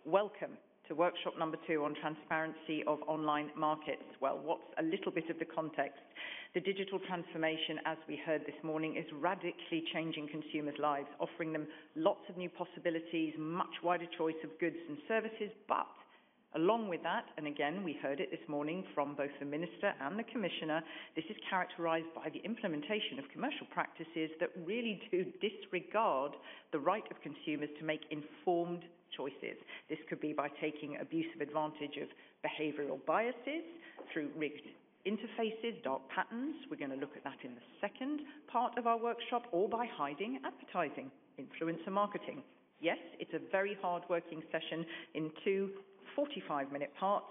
Welcome to workshop number 2 on transparency of online markets. Well, what's a little bit of the context? The digital transformation, as we heard this morning, is radically changing consumers' lives, offering them lots of new possibilities, much wider choice of goods and services, but along with that, and again, we heard it this morning from both the Minister and the Commissioner, this is characterised by the implementation of commercial practices that really do disregard the right of consumers to make informed choices. This could be by taking abusive advantage of behavioural biases through rigged interfaces, dark patterns. We're going to look at that in the second part of our workshop, or by hiding advertising, influencer marketing. Yes, it's a very hard-working session in 2 45-minute parts.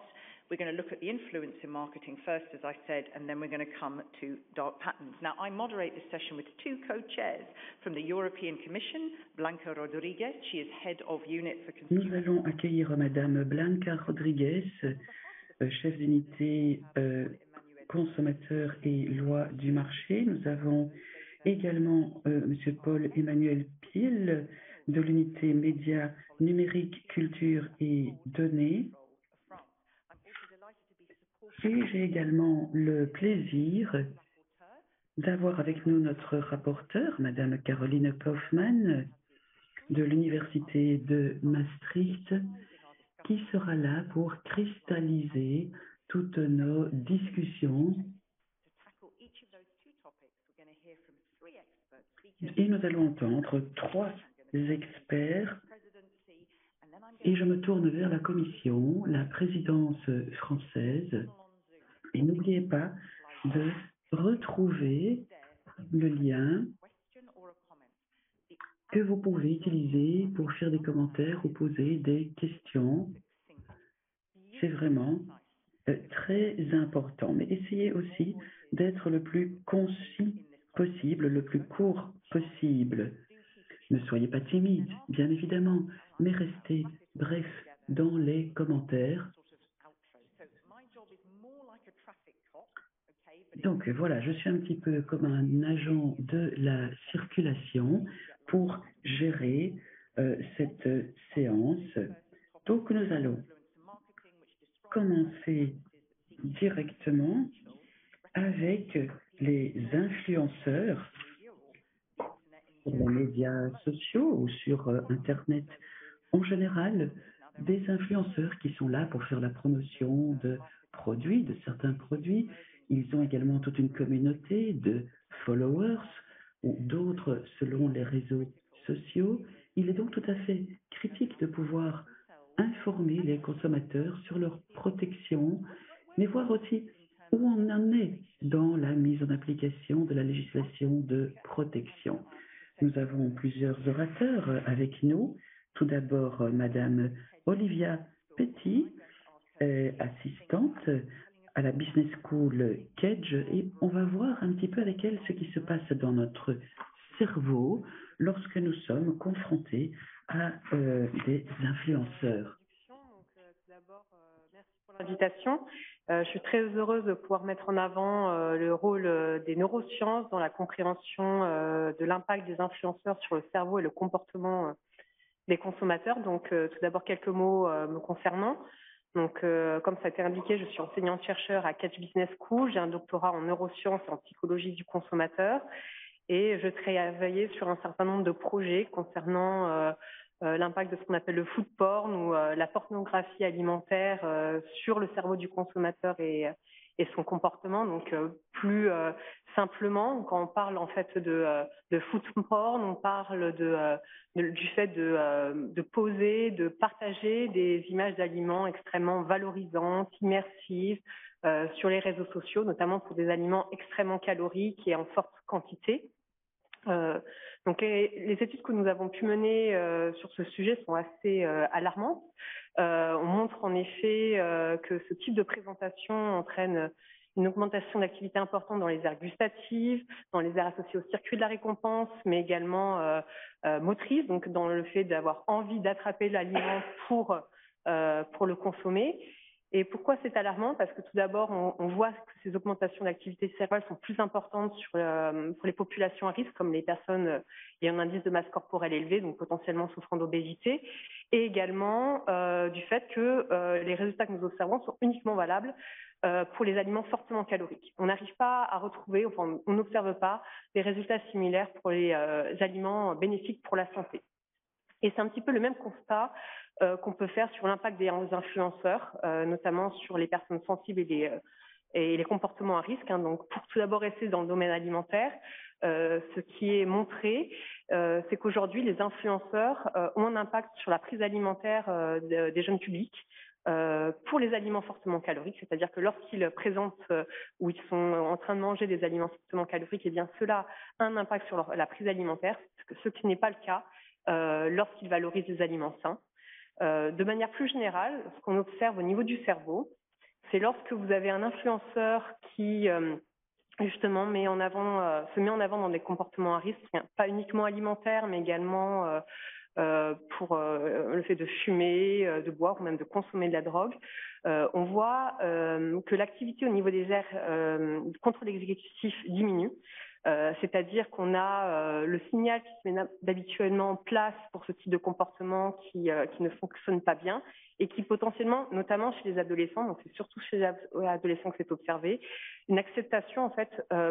We're going to look at the influence in marketing first, as I said, and then we're going to come to dark patterns. Now, I moderate this session with 2 co-chairs from the European Commission, Blanca Rodriguez. She is head of unit for consumer. Nous allons accueillir Madame Blanca Rodriguez, chef d'unité consommateurs et loi du marché. Nous avons également Monsieur Paul-Emmanuel Piel, de l'unité médias numériques, culture et données. Et j'ai également le plaisir d'avoir avec nous notre rapporteure, Madame Caroline Kaufmann, de l'Université de Maastricht, qui sera là pour cristalliser toutes nos discussions. Et nous allons entendre 3 experts, et je me tourne vers la Commission, la présidence française, et n'oubliez pas de retrouver le lien que vous pouvez utiliser pour faire des commentaires ou poser des questions. C'est vraiment très important, mais essayez aussi d'être le plus concis possible, le plus court possible. Ne soyez pas timide, bien évidemment, mais restez bref dans les commentaires. Donc voilà, je suis un petit peu comme un agent de la circulation pour gérer cette séance. Donc nous allons commencer directement avec les influenceurs sur les médias sociaux ou sur Internet en général, des influenceurs qui sont là pour faire la promotion de produits, de certains produits. Ils ont également toute une communauté de followers ou d'autres selon les réseaux sociaux. Il est donc tout à fait critique de pouvoir informer les consommateurs sur leur protection, mais voir aussi où on en est dans la mise en application de la législation de protection. Nous avons plusieurs orateurs avec nous. Tout d'abord, Madame Olivia Petit, assistante à la Business School Kedge, et on va voir un petit peu avec elle ce qui se passe dans notre cerveau lorsque nous sommes confrontés à des influenceurs. Invitation. Je suis très heureuse de pouvoir mettre en avant le rôle des neurosciences dans la compréhension de l'impact des influenceurs sur le cerveau et le comportement des consommateurs. Donc, tout d'abord, quelques mots me concernant. Donc, comme ça a été indiqué, je suis enseignante-chercheur à Catch Business School. J'ai un doctorat en neurosciences et en psychologie du consommateur. Et je travaillais sur un certain nombre de projets concernant l'impact de ce qu'on appelle le food porn ou la pornographie alimentaire sur le cerveau du consommateur et son comportement. Donc plus simplement, quand on parle en fait de food porn, on parle du fait de poser, de partager des images d'aliments extrêmement valorisantes, immersives sur les réseaux sociaux, notamment pour des aliments extrêmement caloriques et en forte quantité. Donc les études que nous avons pu mener sur ce sujet sont assez alarmantes. On montre en effet que ce type de présentation entraîne une augmentation d'activité importante dans les aires gustatives, dans les aires associées au circuit de la récompense, mais également motrices, donc dans le fait d'avoir envie d'attraper l'aliment pour le consommer. Et pourquoi c'est alarmant? Parce que tout d'abord, on voit que ces augmentations d'activité cérébrale sont plus importantes pour les populations à risque, comme les personnes ayant un indice de masse corporelle élevé, donc potentiellement souffrant d'obésité. et également du fait que les résultats que nous observons sont uniquement valables pour les aliments fortement caloriques. On n'arrive pas à retrouver, enfin, on n'observe pas des résultats similaires pour les aliments bénéfiques pour la santé. Et c'est un petit peu le même constat qu'on peut faire sur l'impact des influenceurs, notamment sur les personnes sensibles et les comportements à risque. Donc, pour tout d'abord rester dans le domaine alimentaire, ce qui est montré, c'est qu'aujourd'hui, les influenceurs ont un impact sur la prise alimentaire des jeunes publics pour les aliments fortement caloriques, c'est-à-dire que lorsqu'ils présentent ou ils sont en train de manger des aliments fortement caloriques, eh bien cela a un impact sur la prise alimentaire, ce qui n'est pas le cas lorsqu'ils valorisent les aliments sains. De manière plus générale, ce qu'on observe au niveau du cerveau, c'est lorsque vous avez un influenceur qui justement se met en avant dans des comportements à risque, pas uniquement alimentaires, mais également pour le fait de fumer, de boire ou même de consommer de la drogue. On voit que l'activité au niveau des aires du contrôle exécutif diminue. C'est-à-dire qu'on a le signal qui se met habituellement en place pour ce type de comportement qui ne fonctionne pas bien et qui potentiellement, notamment chez les adolescents, donc c'est surtout chez les adolescents que c'est observé, une acceptation en fait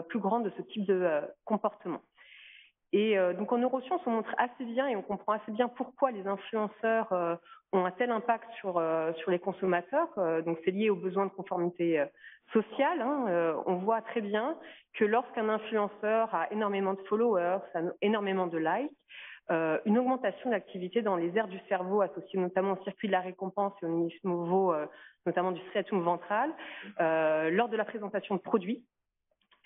plus grande de ce type de comportement. Et donc en neurosciences, on montre assez bien et on comprend assez bien pourquoi les influenceurs ont un tel impact sur les consommateurs. Donc c'est lié aux besoins de conformité sociale. On voit très bien que lorsqu'un influenceur a énormément de followers, énormément de likes, une augmentation d'activité dans les aires du cerveau associées notamment au circuit de la récompense et au niveau notamment du striatum ventral, lors de la présentation de produits.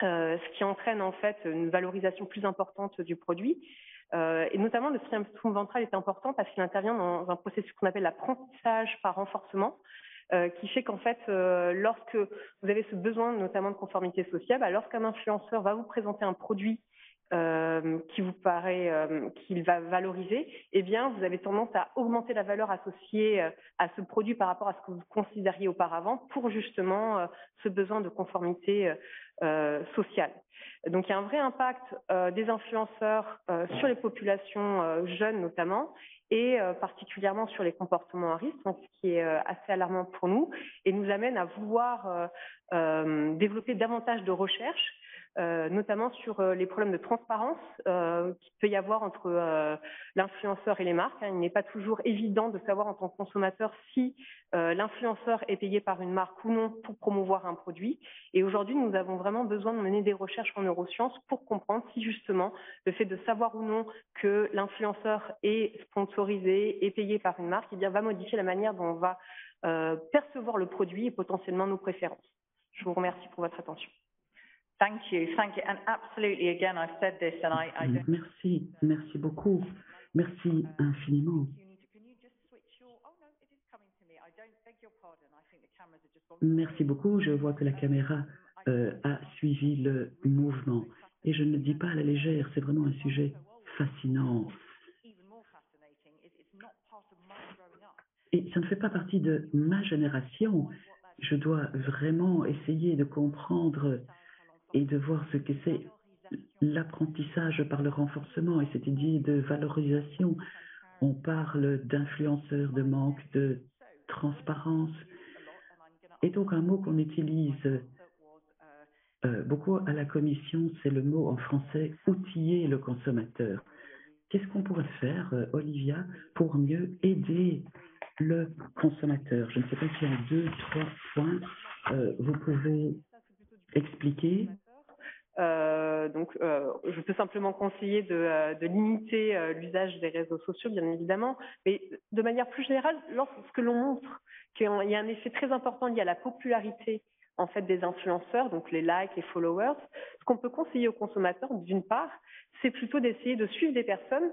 Ce qui entraîne en fait une valorisation plus importante du produit. Et notamment, le striatum ventral est important parce qu'il intervient dans un processus qu'on appelle l'apprentissage par renforcement, qui fait qu'en fait, lorsque vous avez ce besoin notamment de conformité sociale, lorsqu'un influenceur va vous présenter un produit qui vous paraît qu'il va valoriser, eh bien, vous avez tendance à augmenter la valeur associée à ce produit par rapport à ce que vous considériez auparavant pour justement ce besoin de conformité sociale. Donc, il y a un vrai impact des influenceurs sur les populations jeunes notamment et particulièrement sur les comportements à risque, donc, ce qui est assez alarmant pour nous et nous amène à vouloir développer davantage de recherches notamment sur les problèmes de transparence qu'il peut y avoir entre l'influenceur et les marques. Il n'est pas toujours évident de savoir en tant que consommateur si l'influenceur est payé par une marque ou non pour promouvoir un produit. Et aujourd'hui, nous avons vraiment besoin de mener des recherches en neurosciences pour comprendre si justement le fait de savoir ou non que l'influenceur est sponsorisé, est payé par une marque, eh bien, va modifier la manière dont on va percevoir le produit et potentiellement nos préférences. Je vous remercie pour votre attention. Thank you. And absolutely, again, I've said this and I don't... Merci beaucoup. Merci infiniment. Merci beaucoup. Je vois que la caméra a suivi le mouvement. Et je ne le dis pas à la légère, c'est vraiment un sujet fascinant. Et ça ne fait pas partie de ma génération. Je dois vraiment essayer de comprendre et de voir ce que c'est l'apprentissage par le renforcement et cette idée de valorisation. On parle d'influenceurs, de manque de transparence. Et donc un mot qu'on utilise beaucoup à la Commission, c'est le mot en français « outiller le consommateur ». Qu'est-ce qu'on pourrait faire, Olivia, pour mieux aider le consommateur? Je ne sais pas s'il y a 2, 3 points. Vous pouvez expliquer? Je peux simplement conseiller de limiter l'usage des réseaux sociaux, bien évidemment, mais de manière plus générale, lorsque l'on montre qu'il y a un effet très important lié à la popularité en fait des influenceurs, donc les likes, les followers, ce qu'on peut conseiller aux consommateurs, d'une part, c'est plutôt d'essayer de suivre des personnes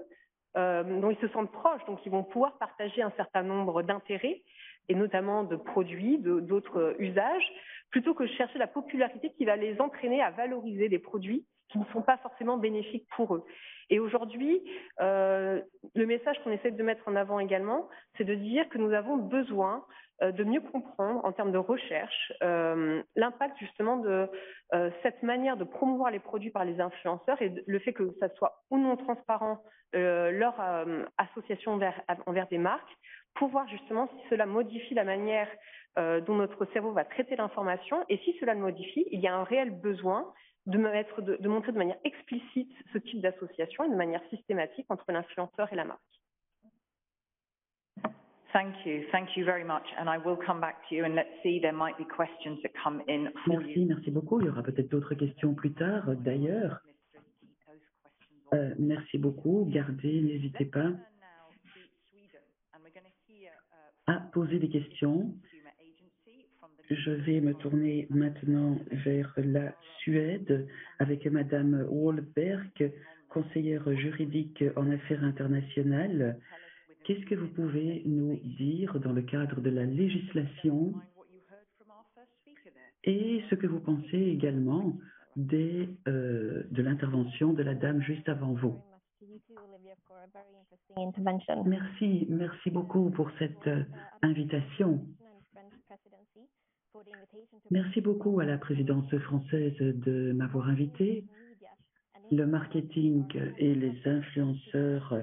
dont ils se sentent proches, donc ils vont pouvoir partager un certain nombre d'intérêts et notamment de produits, d'autres usages, plutôt que de chercher la popularité qui va les entraîner à valoriser des produits qui ne sont pas forcément bénéfiques pour eux. Et aujourd'hui, le message qu'on essaie de mettre en avant également, c'est de dire que nous avons besoin de mieux comprendre en termes de recherche l'impact justement de cette manière de promouvoir les produits par les influenceurs et le fait que ça soit ou non transparent leur association envers des marques, pour voir justement si cela modifie la manière dont notre cerveau va traiter l'information et si cela le modifie, il y a un réel besoin de montrer de manière explicite ce type d'association et de manière systématique entre l'influenceur et la marque. Thank you very much, and I will come back to you and let's see, there might be questions that come in for you. Merci beaucoup. Il y aura peut-être d'autres questions plus tard. D'ailleurs, merci beaucoup. Gardez, n'hésitez pas à poser des questions. Je vais me tourner maintenant vers la Suède avec Madame Wahlberg, conseillère juridique en affaires internationales. Qu'est-ce que vous pouvez nous dire dans le cadre de la législation et ce que vous pensez également de l'intervention de la dame juste avant vous? Merci beaucoup pour cette invitation. Merci beaucoup à la présidence française de m'avoir invité. Le marketing et les influenceurs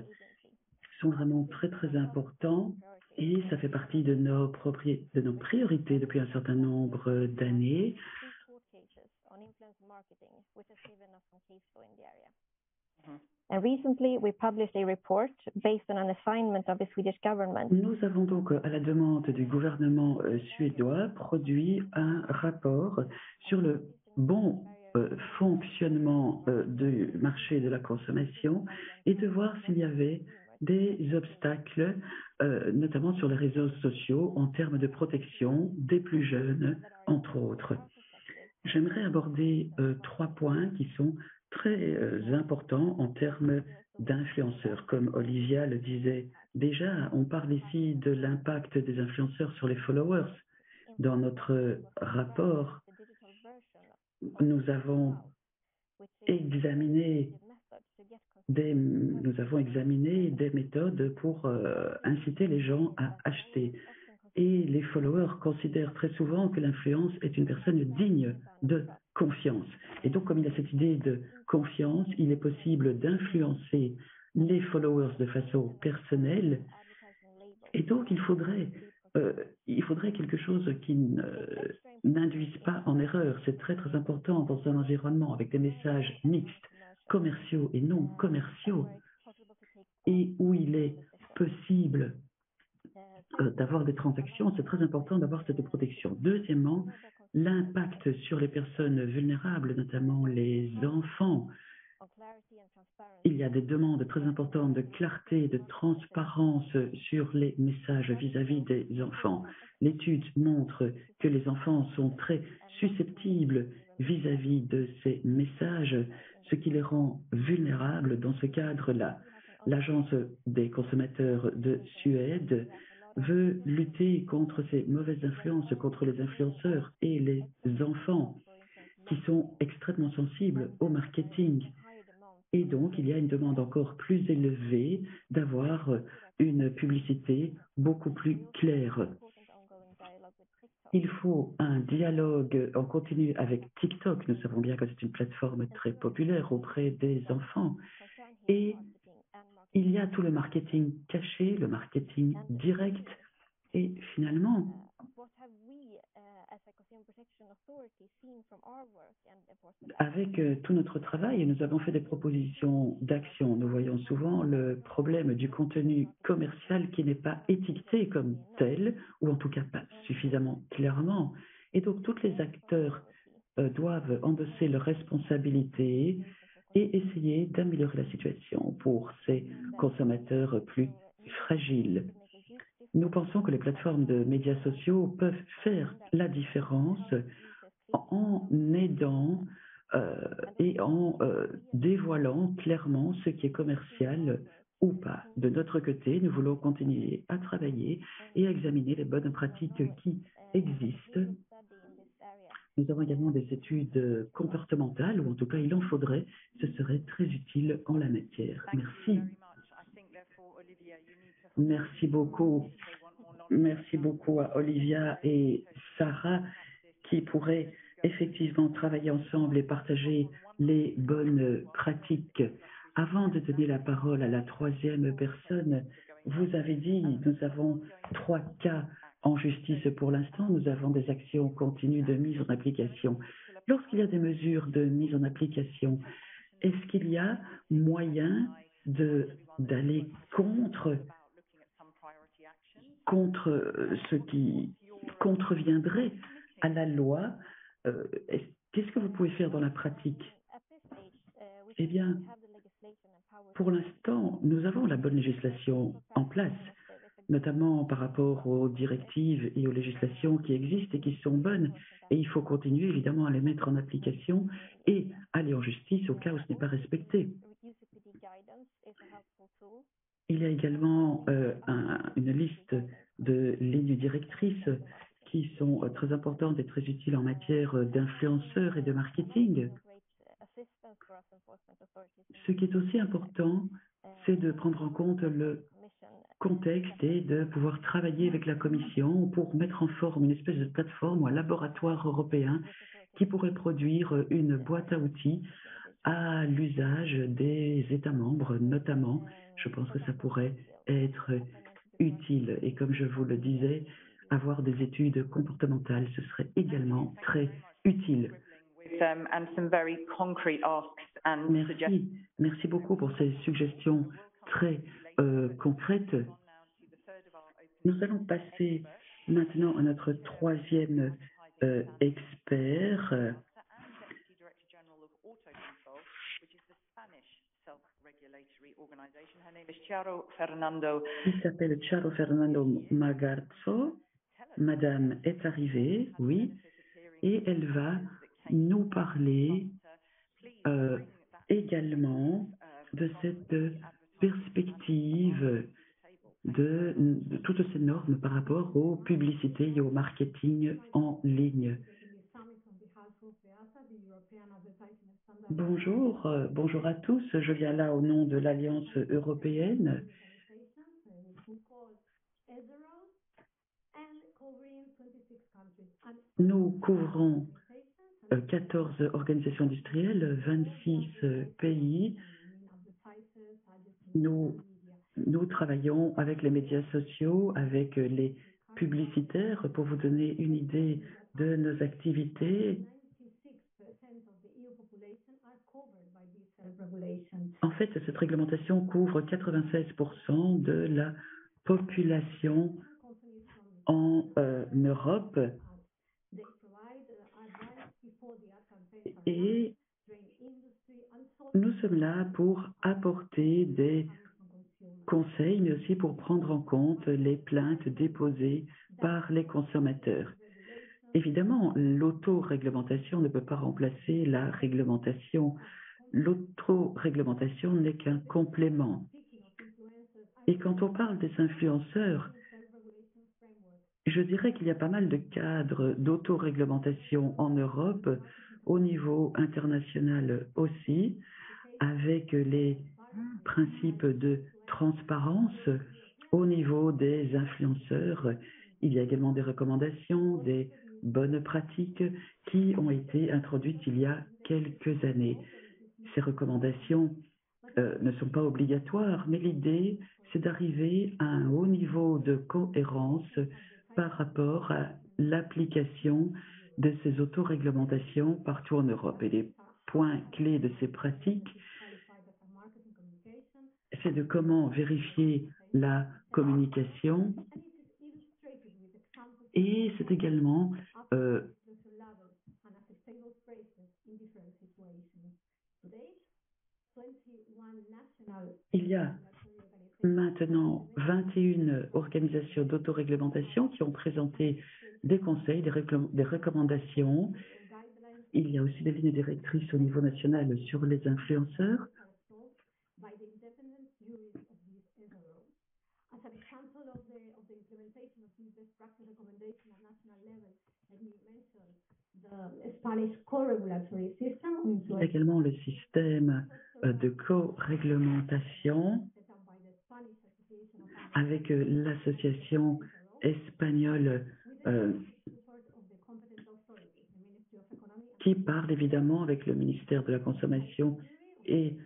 sont vraiment très importants et ça fait partie de nos priorités depuis un certain nombre d'années. Recently, we published a report based on an assignment of the Swedish government. Nous avons donc, à la demande du gouvernement suédois, produit un rapport sur le bon fonctionnement du marché de la consommation et de voir s'il y avait des obstacles, notamment sur les réseaux sociaux, en termes de protection des plus jeunes, entre autres. J'aimerais aborder 3 points qui sont très importants en termes d'influenceurs. Comme Olivia le disait déjà, on parle ici de l'impact des influenceurs sur les followers. Dans notre rapport, nous avons examiné des méthodes pour inciter les gens à acheter. Et les followers considèrent très souvent que l'influence est une personne digne de confiance. Et donc, comme il y a cette idée de confiance, il est possible d'influencer les followers de façon personnelle. Et donc, il faudrait quelque chose qui n'induise pas en erreur. C'est très important dans un environnement avec des messages mixtes, commerciaux et non commerciaux, et où il est possible d'avoir des transactions, c'est très important d'avoir cette protection. Deuxièmement, l'impact sur les personnes vulnérables, notamment les enfants. Il y a des demandes très importantes de clarté, de transparence sur les messages vis-à-vis des enfants. L'étude montre que les enfants sont très susceptibles vis-à-vis de ces messages, ce qui les rend vulnérables dans ce cadre-là. L'Agence des consommateurs de Suède veut lutter contre ces mauvaises influences, contre les influenceurs et les enfants qui sont extrêmement sensibles au marketing. Et donc, il y a une demande encore plus élevée d'avoir une publicité beaucoup plus claire. Il faut un dialogue en continu avec TikTok. Nous savons bien que c'est une plateforme très populaire auprès des enfants. Et il y a tout le marketing caché, le marketing direct. Et finalement, avec tout notre travail, nous avons fait des propositions d'action. Nous voyons souvent le problème du contenu commercial qui n'est pas étiqueté comme tel, ou en tout cas pas suffisamment clairement. Et donc, tous les acteurs doivent endosser leurs responsabilités et essayer d'améliorer la situation pour ces consommateurs plus fragiles. Nous pensons que les plateformes de médias sociaux peuvent faire la différence en aidant et en dévoilant clairement ce qui est commercial ou pas. De notre côté, nous voulons continuer à travailler et à examiner les bonnes pratiques qui existent. Nous avons également des études comportementales, ou en tout cas il en faudrait, ce serait très utile en la matière. Merci. Merci beaucoup. merci beaucoup à Olivia et Sarah qui pourraient effectivement travailler ensemble et partager les bonnes pratiques. Avant de donner la parole à la troisième personne, vous avez dit, nous avons 3 cas en justice pour l'instant, nous avons des actions continues de mise en application. Lorsqu'il y a des mesures de mise en application, est-ce qu'il y a moyen d'aller contre ce qui contreviendrait à la loi? Qu'est-ce que vous pouvez faire dans la pratique? Eh bien, pour l'instant, nous avons la bonne législation en place, notamment par rapport aux directives et aux législations qui existent et qui sont bonnes. Et il faut continuer évidemment à les mettre en application et aller en justice au cas où ce n'est pas respecté. Il y a également une liste de lignes directrices qui sont très importantes et très utiles en matière d'influenceurs et de marketing. Ce qui est aussi important, c'est de prendre en compte le contexte et de pouvoir travailler avec la Commission pour mettre en forme une espèce de plateforme ou un laboratoire européen qui pourrait produire une boîte à outils à l'usage des États membres, notamment. Je pense que ça pourrait être utile. Et comme je vous le disais, avoir des études comportementales, ce serait également très utile. Merci beaucoup pour ces suggestions très concrètes. Nous allons passer maintenant à notre troisième expert. Il s'appelle Charo Fernando Magarzo. Madame est arrivée, oui, et elle va nous parler également de cette perspective de toutes ces normes par rapport aux publicités et au marketing en ligne. Bonjour, bonjour à tous. Je viens là au nom de l'Alliance européenne. Nous couvrons 14 organisations industrielles, 26 pays. Nous travaillons avec les médias sociaux, avec les publicitaires. Pour vous donner une idée de nos activités, en fait, cette réglementation couvre 96% de la population en Europe. Et nous sommes là pour apporter des conseils, mais aussi pour prendre en compte les plaintes déposées par les consommateurs. Évidemment, l'autoréglementation ne peut pas remplacer la réglementation. L'autoréglementation n'est qu'un complément. Et quand on parle des influenceurs, je dirais qu'il y a pas mal de cadres d'autoréglementation en Europe, au niveau international aussi, avec les principes de transparence au niveau des influenceurs. Il y a également des recommandations, des bonnes pratiques qui ont été introduites il y a quelques années. Ces recommandations ne sont pas obligatoires, mais l'idée, c'est d'arriver à un haut niveau de cohérence par rapport à l'application de ces autoréglementations partout en Europe. Et les points clés de ces pratiques, c'est de comment vérifier la communication et c'est également il y a maintenant 21 organisations d'autoréglementation qui ont présenté des conseils, des recommandations. Il y a aussi des lignes directrices au niveau national sur les influenceurs. Il y a également le système de co-réglementation avec l'association espagnol qui parle évidemment avec le ministère de la Consommation et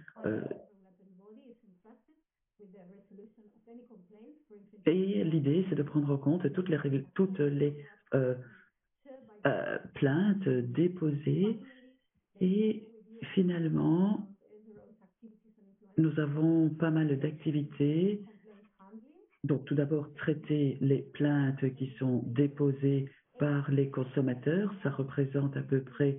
l'idée, c'est de prendre en compte toutes les plaintes déposées et finalement, nous avons pas mal d'activités. Donc, tout d'abord, traiter les plaintes qui sont déposées par les consommateurs. Ça représente à peu près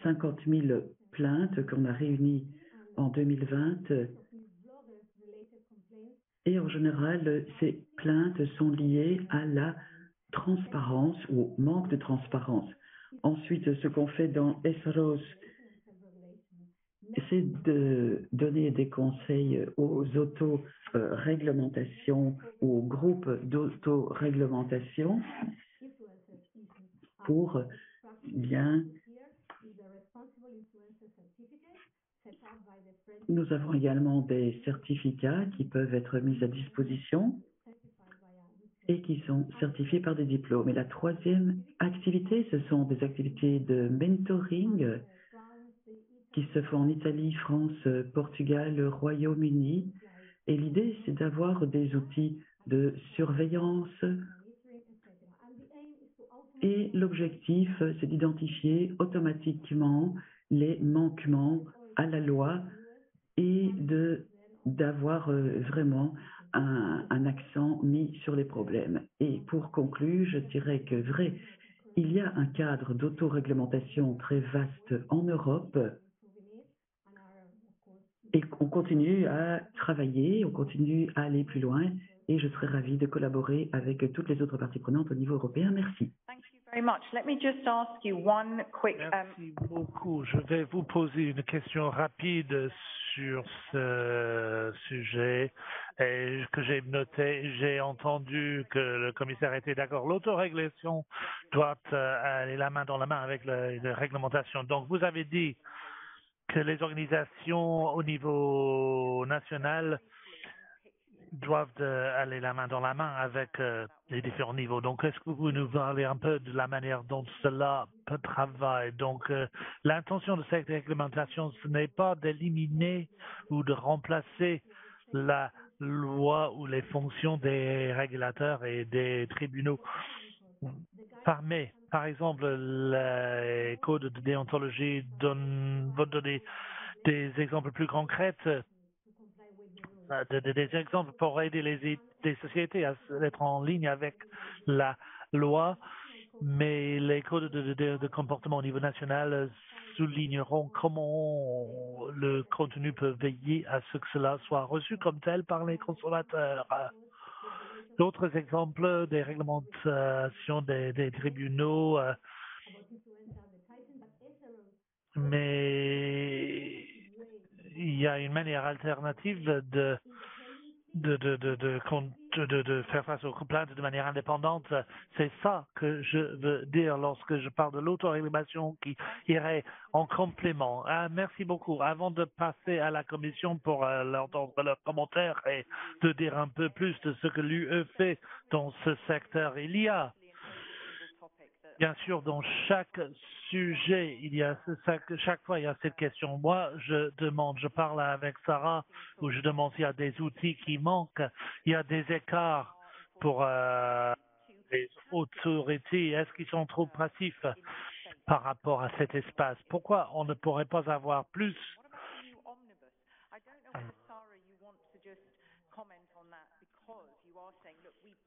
50 000 plaintes qu'on a réunies en 2020. Et en général, ces plaintes sont liées à la transparence ou au manque de transparence. Ensuite, ce qu'on fait dans SROS, c'est de donner des conseils aux auto-réglementations ou aux groupes d'auto-réglementation pour bien. Nous avons également des certificats qui peuvent être mis à disposition et qui sont certifiés par des diplômes. Et la troisième activité, ce sont des activités de mentoring qui se font en Italie, France, Portugal, Royaume-Uni. Et l'idée, c'est d'avoir des outils de surveillance. Et l'objectif, c'est d'identifier automatiquement les manquements à la loi et d'avoir vraiment un accent mis sur les problèmes. Et pour conclure, je dirais que il y a un cadre d'autoréglementation très vaste en Europe et on continue à travailler, on continue à aller plus loin et je serai ravie de collaborer avec toutes les autres parties prenantes au niveau européen. Merci. Thank you very much. Let me just ask you one quick. Merci beaucoup. Je vais vous poser une question rapide sur ce sujet et que j'ai noté. J'ai entendu que le commissaire était d'accord. L'autorégulation doit aller la main dans la main avec la réglementation. Donc, vous avez dit que les organisations au niveau national doivent aller la main dans la main avec les différents niveaux. Donc, est-ce que vous pouvez nous parler un peu de la manière dont cela peut travailler? Donc, l'intention de cette réglementation, ce n'est pas d'éliminer ou de remplacer la loi ou les fonctions des régulateurs et des tribunaux. Par exemple, les codes de déontologie vont donner des exemples plus concrets, des exemples pour aider les sociétés à être en ligne avec la loi, mais les codes de comportement au niveau national souligneront comment le contenu peut veiller à ce que cela soit reçu comme tel par les consommateurs. D'autres exemples des réglementations des tribunaux, mais il y a une manière alternative de faire face aux plaintes de manière indépendante. C'est ça que je veux dire lorsque je parle de l'autorégulation qui irait en complément. Merci beaucoup. Avant de passer à la commission pour entendre leurs commentaires et de dire un peu plus de ce que l'UE fait dans ce secteur, il y a bien sûr, dans chaque sujet, chaque fois, il y a cette question. Moi, je parle avec Sarah, où je demande s'il y a des outils qui manquent. Il y a des écarts pour les autorités. Est-ce qu'ils sont trop passifs par rapport à cet espace? Pourquoi on ne pourrait pas avoir plus?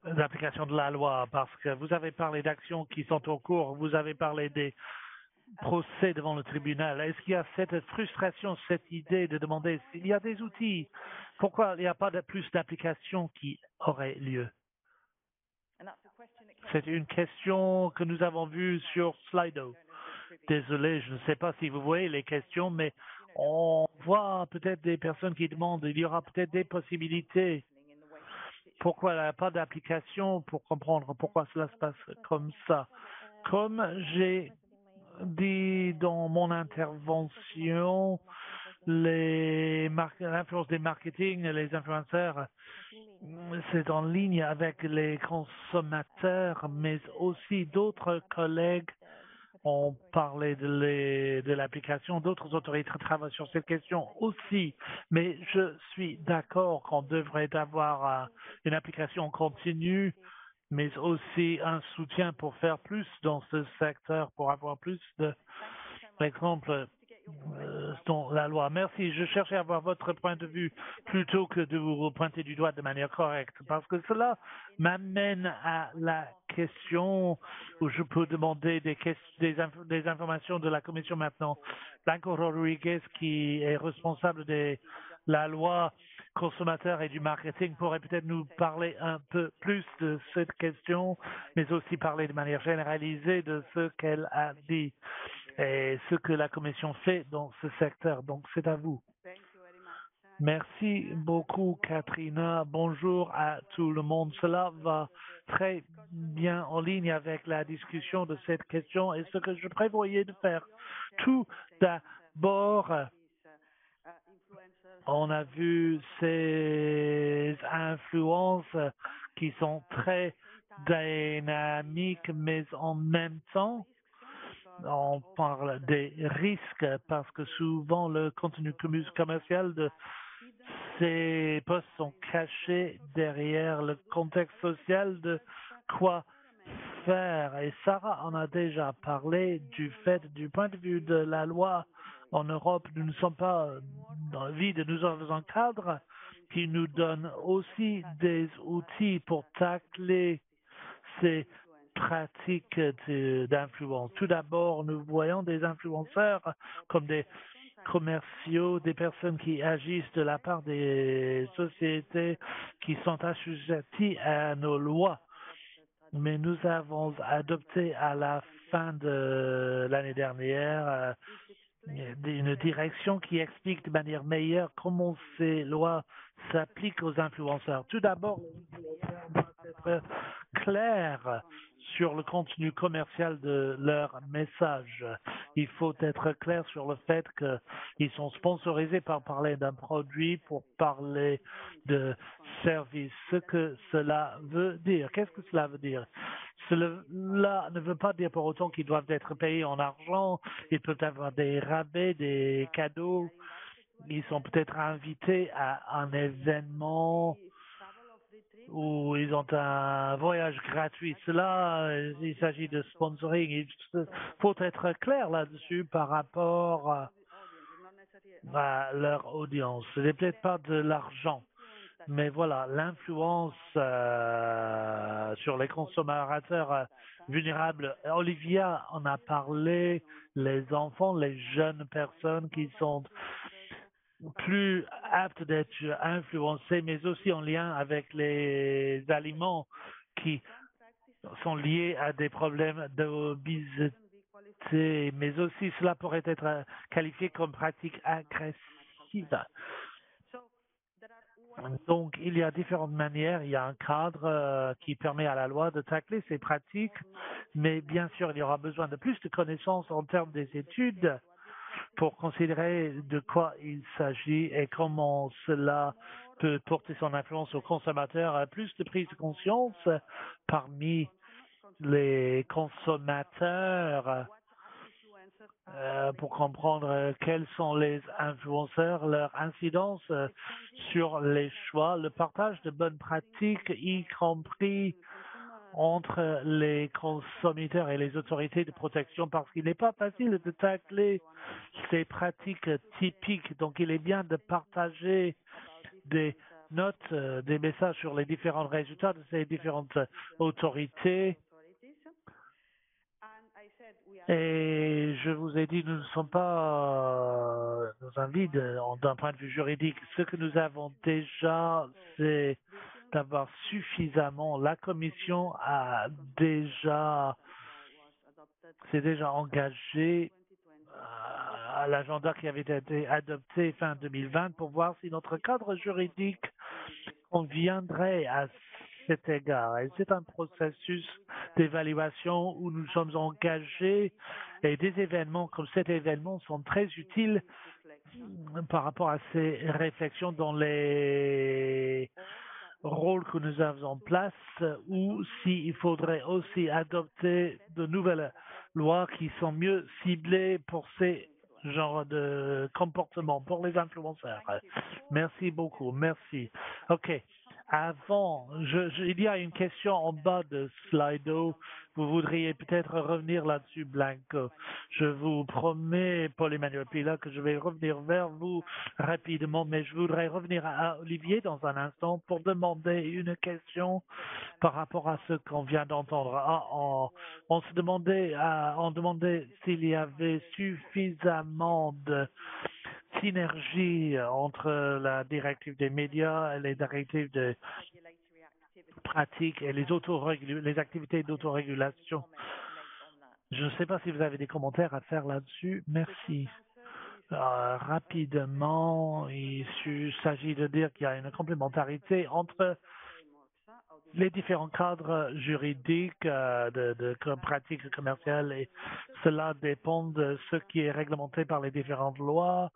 L'application de la loi, parce que vous avez parlé d'actions qui sont en cours, vous avez parlé des procès devant le tribunal. Est-ce qu'il y a cette frustration, cette idée de demander s'il y a des outils, pourquoi il n'y a pas de plus d'applications qui auraient lieu? C'est une question que nous avons vue sur Slido. Désolé, je ne sais pas si vous voyez les questions, mais on voit peut-être des personnes qui demandent, il y aura peut-être des possibilités. Pourquoi il n'y a pas d'application pour comprendre pourquoi cela se passe comme ça? Comme j'ai dit dans mon intervention, l'influence des marketing, les influenceurs, c'est en ligne avec les consommateurs, mais aussi d'autres collègues ont parlé de l'application, d'autres autorités travaillent sur cette question aussi, mais je suis d'accord qu'on devrait avoir une application continue, mais aussi un soutien pour faire plus dans ce secteur, pour avoir plus d'exemples dans la loi. Merci. Je cherchais à avoir votre point de vue plutôt que de vous pointer du doigt de manière correcte, parce que cela m'amène à la question où je peux demander des informations de la Commission maintenant. Blanco Rodriguez, qui est responsable de la loi consommateur et du marketing, pourrait peut-être nous parler un peu plus de cette question, mais aussi parler de manière généralisée de ce qu'elle a dit et ce que la Commission fait dans ce secteur. Donc, c'est à vous. Merci beaucoup, Katrina. Bonjour à tout le monde. Cela va très bien en ligne avec la discussion de cette question et ce que je prévoyais de faire. Tout d'abord, on a vu ces influences qui sont très dynamiques, mais en même temps, on parle des risques parce que souvent le contenu commercial de ces postes sont cachés derrière le contexte social de quoi faire. Et Sarah en a déjà parlé du point de vue de la loi en Europe. Nous ne sommes pas dans le vide, nous avons un cadre qui nous donne aussi des outils pour tacler ces pratiques d'influence. Tout d'abord, nous voyons des influenceurs comme des commerciaux, des personnes qui agissent de la part des sociétés qui sont assujetties à nos lois. Mais nous avons adopté à la fin de l'année dernière une direction qui explique de manière meilleure comment ces lois s'appliquent aux influenceurs. Tout d'abord, les influenceurs doivent être clairs sur le contenu commercial de leur message. Il faut être clair sur le fait qu'ils sont sponsorisés par parler d'un produit pour parler de service. Ce que cela veut dire. Qu'est-ce que cela veut dire? Cela ne veut pas dire pour autant qu'ils doivent être payés en argent. Ils peuvent avoir des rabais, des cadeaux. Ils sont peut-être invités à un événement où ils ont un voyage gratuit. Cela, il s'agit de sponsoring. Il faut être clair là-dessus par rapport à leur audience. Ce n'est peut-être pas de l'argent, mais voilà, l'influence sur les consommateurs vulnérables. Olivia en a parlé, les enfants, les jeunes personnes qui sont plus aptes d'être influencés, mais aussi en lien avec les aliments qui sont liés à des problèmes d'obésité, mais aussi cela pourrait être qualifié comme pratique agressive. Donc, il y a différentes manières. Il y a un cadre qui permet à la loi de tacler ces pratiques, mais bien sûr, il y aura besoin de plus de connaissances en termes des études pour considérer de quoi il s'agit et comment cela peut porter son influence aux consommateurs. Plus de prise de conscience parmi les consommateurs pour comprendre quels sont les influenceurs, leur incidence sur les choix, le partage de bonnes pratiques, y compris entre les consommateurs et les autorités de protection, parce qu'il n'est pas facile de tacler ces pratiques typiques. Donc, il est bien de partager des notes, des messages sur les différents résultats de ces différentes autorités. Et je vous ai dit, nous ne sommes pas dans un vide d'un point de vue juridique. Ce que nous avons déjà, c'est d'avoir suffisamment. La Commission s'est déjà engagée à l'agenda qui avait été adopté fin 2020 pour voir si notre cadre juridique conviendrait à cet égard. Et c'est un processus d'évaluation où nous sommes engagés et des événements comme cet événement sont très utiles par rapport à ces réflexions dans les rôles que nous avons en place ou s'il faudrait aussi adopter de nouvelles lois qui sont mieux ciblées pour ces genres de comportements, pour les influenceurs. Merci beaucoup, merci. OK. Avant, il y a une question en bas de Slido. Vous voudriez peut-être revenir là-dessus, Blanco. Je vous promets, Paul-Emmanuel Pila, que je vais revenir vers vous rapidement, mais je voudrais revenir à Olivier dans un instant pour demander une question par rapport à ce qu'on vient d'entendre. On demandait s'il y avait suffisamment de synergie entre la directive des médias et les directives de pratique et les activités d'autorégulation. Je ne sais pas si vous avez des commentaires à faire là-dessus. Merci. Rapidement, il s'agit de dire qu'il y a une complémentarité entre les différents cadres juridiques de pratiques commerciales et cela dépend de ce qui est réglementé par les différentes lois.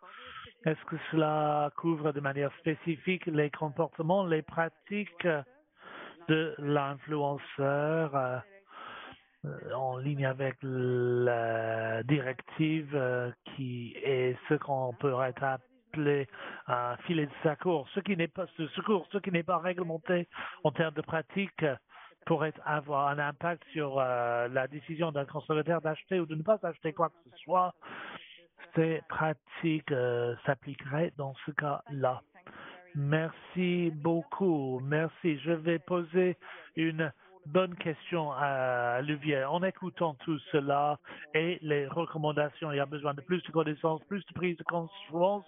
Est-ce que cela couvre de manière spécifique les comportements, les pratiques de l'influenceur en ligne avec la directive qui est ce qu'on pourrait appeler un filet de secours, ce qui n'est pas réglementé en termes de pratique pourrait avoir un impact sur la décision d'un consommateur d'acheter ou de ne pas acheter quoi que ce soit. Ces pratiques s'appliqueraient dans ce cas-là. Merci beaucoup. Merci. Je vais poser une bonne question à Olivier. En écoutant tout cela et les recommandations, il y a besoin de plus de connaissances, plus de prise de conscience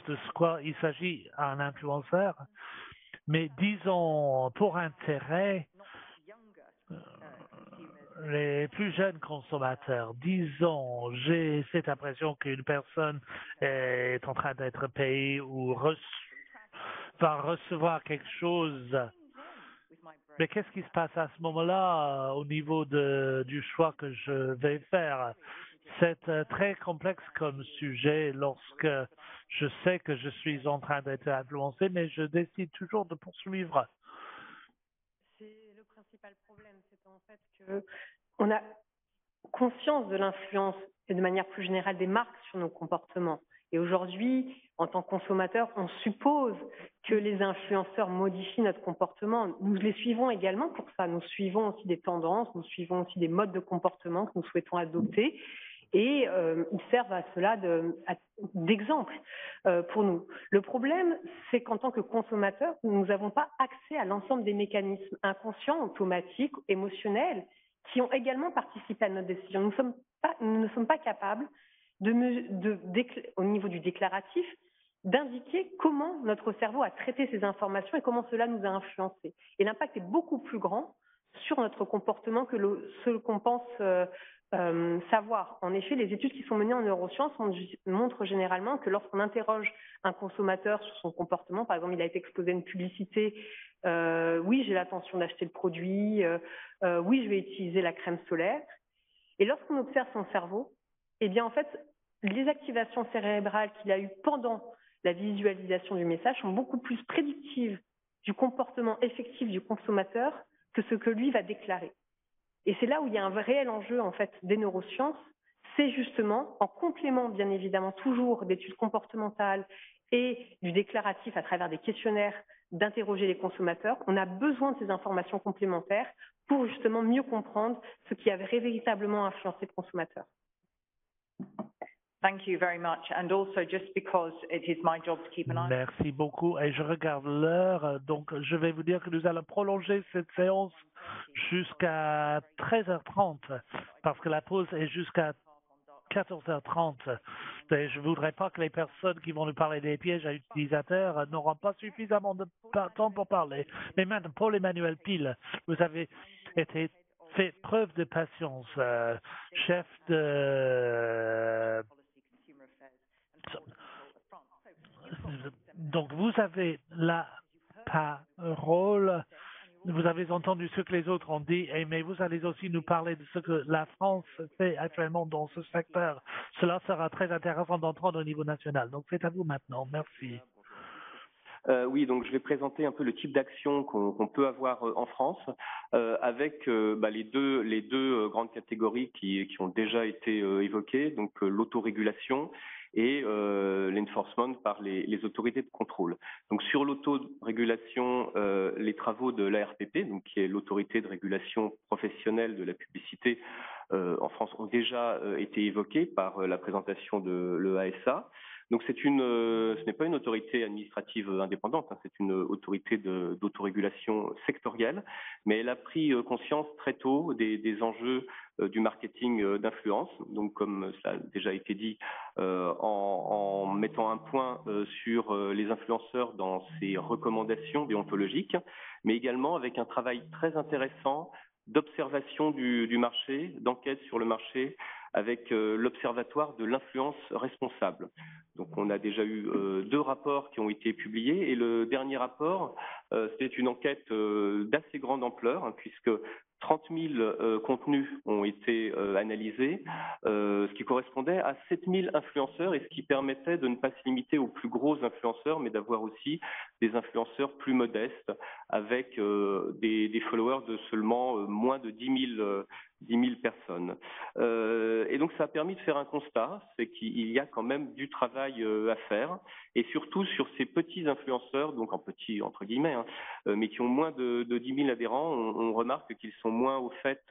de ce quoi il s'agit à un influenceur. Mais disons, pour intérêt, les plus jeunes consommateurs, disons, j'ai cette impression qu'une personne est en train d'être payée ou va recevoir quelque chose. Mais qu'est-ce qui se passe à ce moment-là au niveau du choix que je vais faire? C'est très complexe comme sujet lorsque je sais que je suis en train d'être influencé, mais je décide toujours de poursuivre. C'est le principal problème, c'est en fait que on a conscience de l'influence et de manière plus générale des marques sur nos comportements. Et aujourd'hui, en tant que consommateur, on suppose que les influenceurs modifient notre comportement. Nous les suivons également pour ça. Nous suivons aussi des tendances, nous suivons aussi des modes de comportement que nous souhaitons adopter. Et ils servent à cela d'exemple pour nous. Le problème, c'est qu'en tant que consommateurs, nous n'avons pas accès à l'ensemble des mécanismes inconscients, automatiques, émotionnels, qui ont également participé à notre décision. Nous ne sommes pas capables, au niveau du déclaratif, d'indiquer comment notre cerveau a traité ces informations et comment cela nous a influencés. Et l'impact est beaucoup plus grand sur notre comportement que ce qu'on pense savoir. En effet, les études qui sont menées en neurosciences montrent généralement que lorsqu'on interroge un consommateur sur son comportement, par exemple, il a été exposé à une publicité, oui, j'ai l'intention d'acheter le produit, oui, je vais utiliser la crème solaire. Et lorsqu'on observe son cerveau, eh bien, en fait, les activations cérébrales qu'il a eues pendant la visualisation du message sont beaucoup plus prédictives du comportement effectif du consommateur que ce que lui va déclarer. Et c'est là où il y a un réel enjeu, en fait, des neurosciences. C'est justement, en complément, bien évidemment, toujours d'études comportementales et du déclaratif à travers des questionnaires, d'interroger les consommateurs. On a besoin de ces informations complémentaires pour justement mieux comprendre ce qui avait véritablement influencé le consommateur. Thank you very much. And also, just because it is my job to keep an eye. Merci beaucoup. Et je regarde l'heure. Donc, je vais vous dire que nous allons prolonger cette séance jusqu'à 13h30 parce que la pause est jusqu'à 14h30. Et je ne voudrais pas que les personnes qui vont nous parler des pièges à utilisateurs n'auront pas suffisamment de temps pour parler. Mais maintenant, Paul-Emmanuel Pile, vous avez fait preuve de patience, chef de... Donc, vous avez la parole vous avez entendu ce que les autres ont dit, mais vous allez aussi nous parler de ce que la France fait actuellement dans ce secteur. Cela sera très intéressant d'entendre au niveau national. Donc, c'est à vous maintenant. Merci. Oui, donc je vais présenter un peu le type d'action qu'on peut avoir en France avec les deux grandes catégories qui ont déjà été évoquées, donc l'autorégulation et l'enforcement par les autorités de contrôle. Donc sur l'autorégulation, les travaux de l'ARPP, donc qui est l'autorité de régulation professionnelle de la publicité en France, ont déjà été évoqués par la présentation de l'EASA. Donc ce n'est pas une autorité administrative indépendante, hein, c'est une autorité d'autorégulation sectorielle, mais elle a pris conscience très tôt des enjeux du marketing d'influence. Donc comme cela a déjà été dit, en mettant un point sur les influenceurs dans ses recommandations déontologiques, mais également avec un travail très intéressant d'observation du marché, d'enquête sur le marché, avec l'Observatoire de l'influence responsable. Donc on a déjà eu 2 rapports qui ont été publiés et le dernier rapport, c'est une enquête d'assez grande ampleur, hein, puisque 30 000 contenus ont été analysés, ce qui correspondait à 7 000 influenceurs et ce qui permettait de ne pas se limiter aux plus gros influenceurs, mais d'avoir aussi des influenceurs plus modestes avec des followers de seulement moins de 10 000 personnes. Et donc ça a permis de faire un constat, c'est qu'il y a quand même du travail à faire, et surtout sur ces petits influenceurs, donc en petits entre guillemets, hein, mais qui ont moins de 10 000 adhérents, on remarque qu'ils sont moins au fait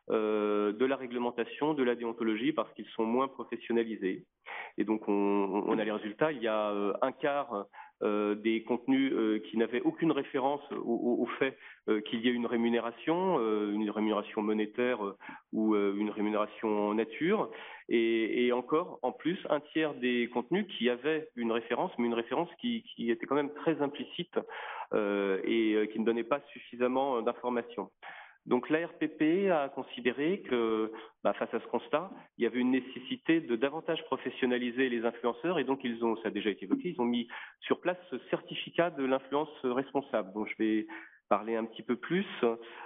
de la réglementation, de la déontologie, parce qu'ils sont moins professionnalisés. Et donc on a les résultats, il y a un quart des contenus qui n'avaient aucune référence au fait qu'il y ait une rémunération monétaire ou une rémunération en nature, et encore, en plus, un tiers des contenus qui avaient une référence, mais une référence qui était quand même très implicite et qui ne donnait pas suffisamment d'informations. Donc l'ARPP a considéré que, face à ce constat, il y avait une nécessité de davantage professionnaliser les influenceurs, et donc ça a déjà été évoqué, ils ont mis sur place ce certificat de l'influence responsable, dont je vais parler un petit peu plus.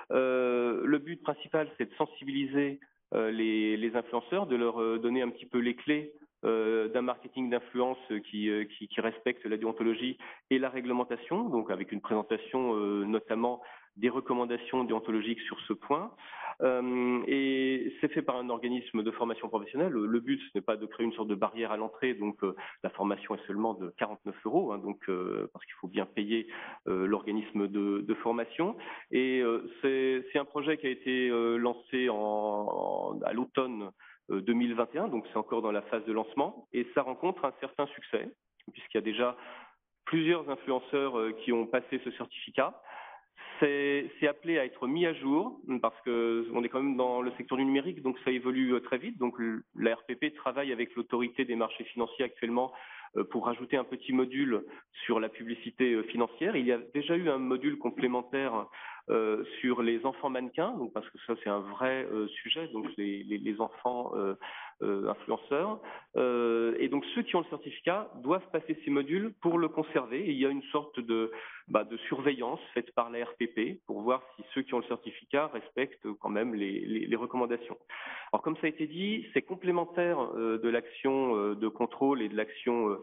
Le but principal, c'est de sensibiliser les influenceurs, de leur donner un petit peu les clés d'un marketing d'influence qui respecte la déontologie et la réglementation, donc avec une présentation notamment des recommandations déontologiques sur ce point. Et c'est fait par un organisme de formation professionnelle. Le but, ce n'est pas de créer une sorte de barrière à l'entrée, donc la formation est seulement de 49 €, hein, donc, parce qu'il faut bien payer l'organisme de formation. Et c'est un projet qui a été lancé à l'automne 2021, donc c'est encore dans la phase de lancement, et ça rencontre un certain succès, puisqu'il y a déjà plusieurs influenceurs qui ont passé ce certificat. C'est appelé à être mis à jour, parce qu'on est quand même dans le secteur du numérique, donc ça évolue très vite. Donc la RPP travaille avec l'autorité des marchés financiers actuellement pour rajouter un petit module sur la publicité financière. Il y a déjà eu un module complémentaire sur les enfants mannequins, donc parce que ça c'est un vrai sujet, donc les enfants influenceurs. Et donc ceux qui ont le certificat doivent passer ces modules pour le conserver. Et il y a une sorte de surveillance faite par la RPP pour voir si ceux qui ont le certificat respectent quand même les recommandations. Alors comme ça a été dit, c'est complémentaire de l'action de contrôle et de l'action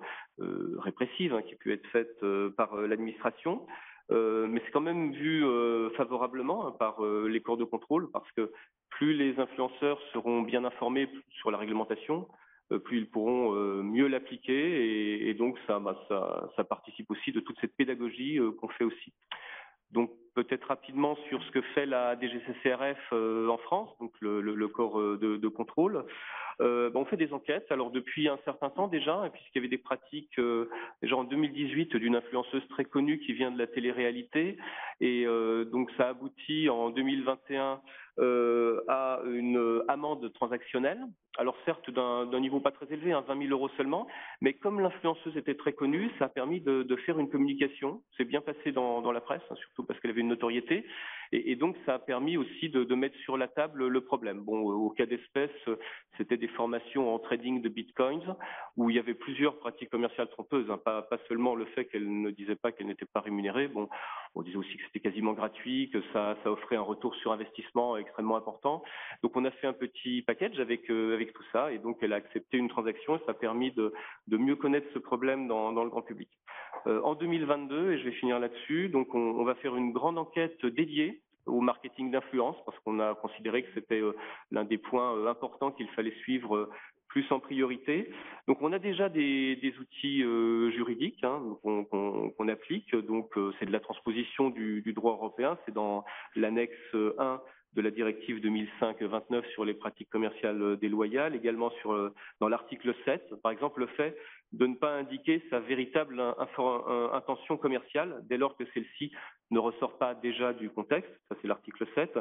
répressive, hein, qui peut être faite par l'administration. Mais c'est quand même vu favorablement, hein, par les corps de contrôle, parce que plus les influenceurs seront bien informés sur la réglementation, plus ils pourront mieux l'appliquer, et donc ça participe aussi de toute cette pédagogie qu'on fait aussi. Donc peut-être rapidement sur ce que fait la DGCCRF en France, donc le corps de contrôle. On fait des enquêtes, alors depuis un certain temps déjà, puisqu'il y avait des pratiques déjà en 2018 d'une influenceuse très connue qui vient de la télé-réalité, et donc ça aboutit en 2021 à une amende transactionnelle. Alors certes d'un niveau pas très élevé, hein, 20 000 € seulement, mais comme l'influenceuse était très connue, ça a permis de faire une communication. C'est bien passé dans la presse, hein, surtout parce qu'elle avait une notoriété. Et donc, ça a permis aussi de mettre sur la table le problème. Bon, au cas d'espèce, c'était des formations en trading de bitcoins où il y avait plusieurs pratiques commerciales trompeuses, hein, pas seulement le fait qu'elles ne disaient pas qu'elles n'étaient pas rémunérées. Bon, on disait aussi que c'était quasiment gratuit, que ça offrait un retour sur investissement extrêmement important. Donc, on a fait un petit package avec tout ça, et donc elle a accepté une transaction, et ça a permis de mieux connaître ce problème dans le grand public. En 2022, et je vais finir là-dessus, donc on va faire une grande enquête dédiée au marketing d'influence, parce qu'on a considéré que c'était l'un des points importants qu'il fallait suivre plus en priorité. Donc on a déjà des outils juridiques, hein, qu'on applique. Donc c'est de la transposition du droit européen, c'est dans l'annexe 1 de la directive 2005-29 sur les pratiques commerciales déloyales, également dans l'article 7, par exemple, le fait de ne pas indiquer sa véritable intention commerciale dès lors que celle-ci ne ressort pas déjà du contexte, ça c'est l'article 7,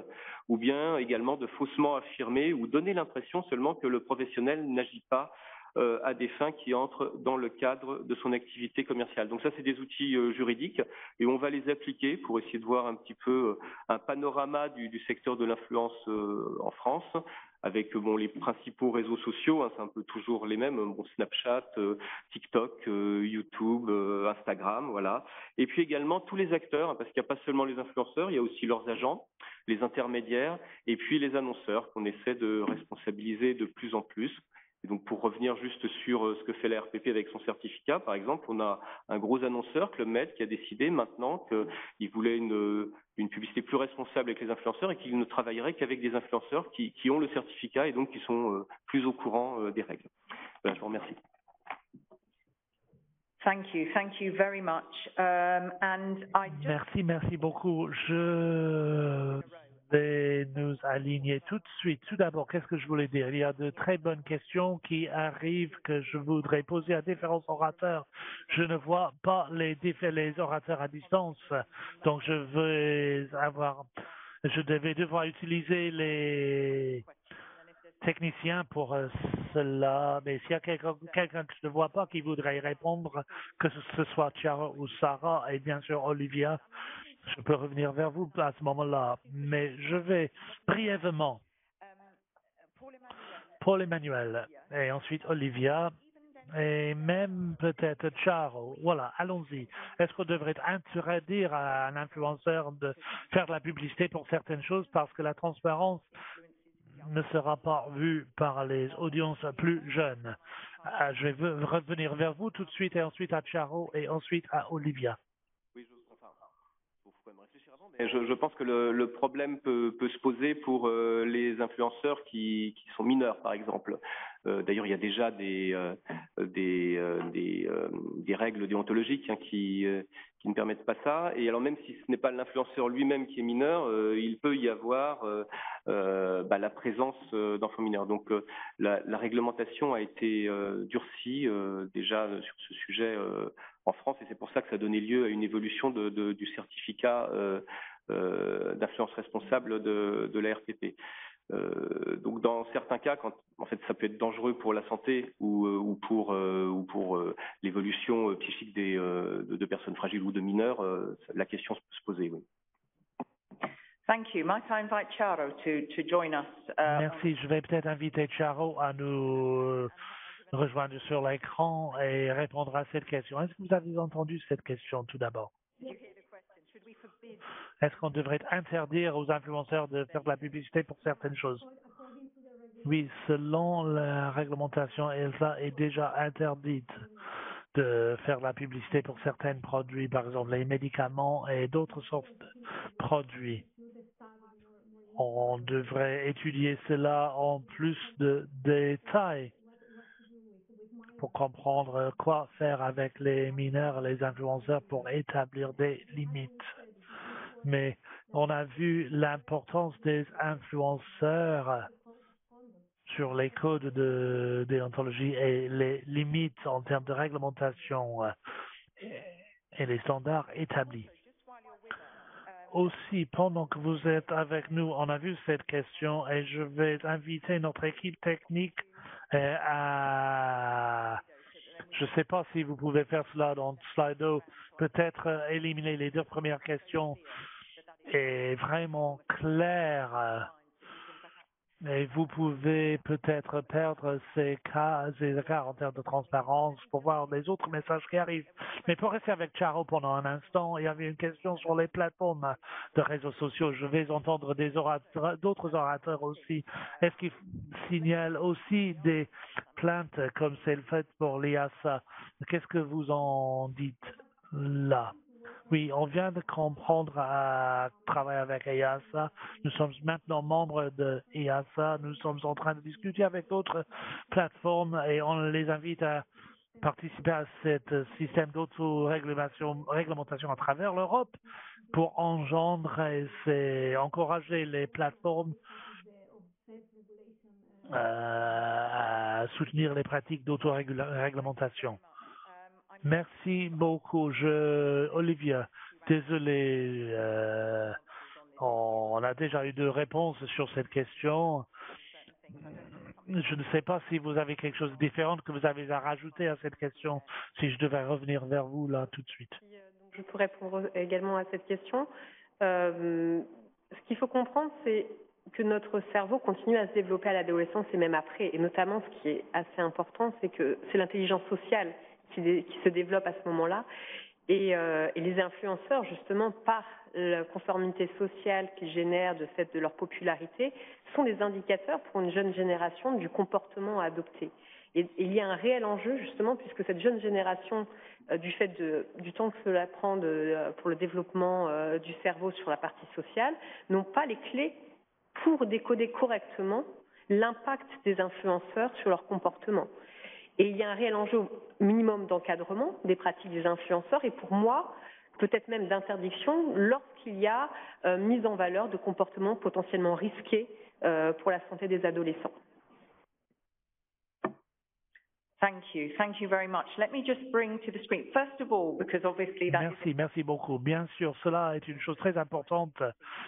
ou bien également de faussement affirmer ou donner l'impression seulement que le professionnel n'agit pas à des fins qui entrent dans le cadre de son activité commerciale. Donc ça, c'est des outils juridiques et on va les appliquer pour essayer de voir un petit peu un panorama du secteur de l'influence en France, avec les principaux réseaux sociaux, hein, c'est un peu toujours les mêmes, Snapchat, TikTok, YouTube, Instagram, voilà. Et puis également tous les acteurs, hein, parce qu'il n'y a pas seulement les influenceurs, il y a aussi leurs agents, les intermédiaires, et puis les annonceurs qu'on essaie de responsabiliser de plus en plus. Et donc, pour revenir juste sur ce que fait la RPP avec son certificat, par exemple, on a un gros annonceur, Club Med, qui a décidé maintenant qu'il voulait une publicité plus responsable avec les influenceurs et qu'il ne travaillerait qu'avec des influenceurs qui ont le certificat et donc qui sont plus au courant des règles. Voilà, je vous remercie. Thank you very much. Merci beaucoup. Je vais nous aligner tout de suite. Tout d'abord, qu'est-ce que je voulais dire? Il y a de très bonnes questions qui arrivent que je voudrais poser à différents orateurs. Je ne vois pas les orateurs à distance, donc je devais devoir utiliser les technicien pour cela, mais s'il y a quelqu'un que je ne vois pas qui voudrait répondre, que ce soit Chiara ou Sarah, et bien sûr Olivia, je peux revenir vers vous à ce moment-là. Mais je vais brièvement pour Emmanuel et ensuite Olivia et même peut-être Charo. Voilà, allons-y. Est-ce qu'on devrait interdire à un influenceur de faire de la publicité pour certaines choses parce que la transparence ne sera pas vu par les audiences plus jeunes? Je vais revenir vers vous tout de suite et ensuite à Charo et ensuite à Olivia. Oui, faut quand même réfléchir avant, mais je pense que le problème peut se poser pour les influenceurs qui sont mineurs, par exemple. D'ailleurs, il y a déjà des règles déontologiques, hein, qui ne permettent pas ça. Et alors, même si ce n'est pas l'influenceur lui-même qui est mineur, il peut y avoir la présence d'enfants mineurs. Donc, la réglementation a été durcie déjà sur ce sujet en France, et c'est pour ça que ça a donné lieu à une évolution du certificat d'influence responsable de la RPP. Donc dans certains cas, quand en fait ça peut être dangereux pour la santé ou pour l'évolution psychique de personnes fragiles ou de mineurs, la question peut se poser. Oui. Thank you. Might I invite Charo to join us? Merci. Je vais peut-être inviter Charo à nous rejoindre sur l'écran et répondre à cette question. Est-ce que vous avez entendu cette question tout d'abord? Est-ce qu'on devrait interdire aux influenceurs de faire de la publicité pour certaines choses? Oui, selon la réglementation, ELSA est déjà interdite de faire de la publicité pour certains produits, par exemple les médicaments et d'autres sortes de produits. On devrait étudier cela en plus de détails pour comprendre quoi faire avec les mineurs, les influenceurs pour établir des limites. Mais on a vu l'importance des influenceurs sur les codes de déontologie et les limites en termes de réglementation et les standards établis. Aussi, pendant que vous êtes avec nous, on a vu cette question et je vais inviter notre équipe technique à... Je ne sais pas si vous pouvez faire cela dans Slido, peut-être éliminer les deux premières questions est vraiment clair. Et vous pouvez peut-être perdre ces écarts en termes de transparence pour voir les autres messages qui arrivent. Mais pour rester avec Charo pendant un instant, il y avait une question sur les plateformes de réseaux sociaux. Je vais entendre d'autres orateurs aussi. Est-ce qu'ils signalent aussi des plaintes comme c'est le fait pour l'IASA? Qu'est-ce que vous en dites là? Oui, on vient de comprendre à travailler avec IASA. Nous sommes maintenant membres de IASA. Nous sommes en train de discuter avec d'autres plateformes et on les invite à participer à ce système d'auto-réglementation à travers l'Europe pour engendrer et encourager les plateformes à soutenir les pratiques d'auto-réglementation. Merci beaucoup. Olivia, désolé, on a déjà eu 2 réponses sur cette question. Je ne sais pas si vous avez quelque chose de différent que vous avez à rajouter à cette question, si je devais revenir vers vous là tout de suite. Je peux répondre également à cette question. Ce qu'il faut comprendre, c'est que notre cerveau continue à se développer à l'adolescence et même après. Et notamment, ce qui est assez important, c'est que c'est l'intelligence sociale qui se développe à ce moment-là. Et les influenceurs, justement, par la conformité sociale qu'ils génèrent de fait de leur popularité, sont des indicateurs pour une jeune génération du comportement à adopter. Et il y a un réel enjeu, justement, puisque cette jeune génération, du fait du temps que cela prend pour le développement du cerveau sur la partie sociale, n'ont pas les clés pour décoder correctement l'impact des influenceurs sur leur comportement. Et il y a un réel enjeu minimum d'encadrement des pratiques des influenceurs et pour moi, peut-être même d'interdiction lorsqu'il y a mise en valeur de comportements potentiellement risqués pour la santé des adolescents. Thank you. Thank you very much. Let me just bring to the screen, first of all, because obviously that Merci beaucoup. Bien sûr, cela est une chose très importante.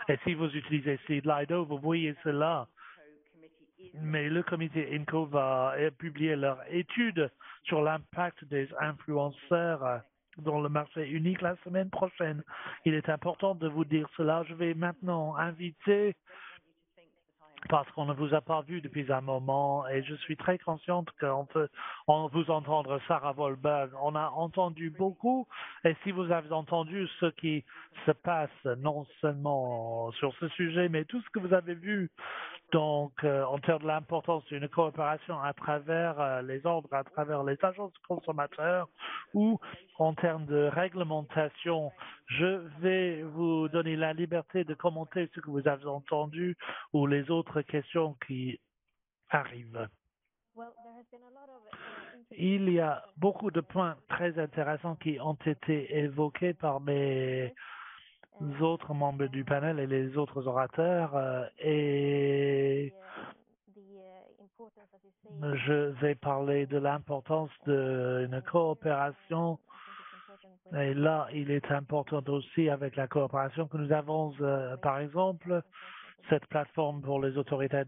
Et si vous utilisez Slido, vous voyez cela. Mais le comité INCO va publier leur étude sur l'impact des influenceurs dans le marché unique la semaine prochaine. Il est important de vous dire cela. Je vais maintenant inviter, parce qu'on ne vous a pas vu depuis un moment, et je suis très consciente qu'on peut vous entendre, Sarah Wolberg. On a entendu beaucoup, et si vous avez entendu ce qui se passe, non seulement sur ce sujet, mais tout ce que vous avez vu, donc, en termes de l'importance d'une coopération à travers les ordres, à travers les agences de consommateurs ou en termes de réglementation, je vais vous donner la liberté de commenter ce que vous avez entendu ou les autres questions qui arrivent. Il y a beaucoup de points très intéressants qui ont été évoqués par mes autres membres du panel et les autres orateurs et je vais parler de l'importance d'une coopération et là il est important aussi avec la coopération que nous avons par exemple cette plateforme pour les autorités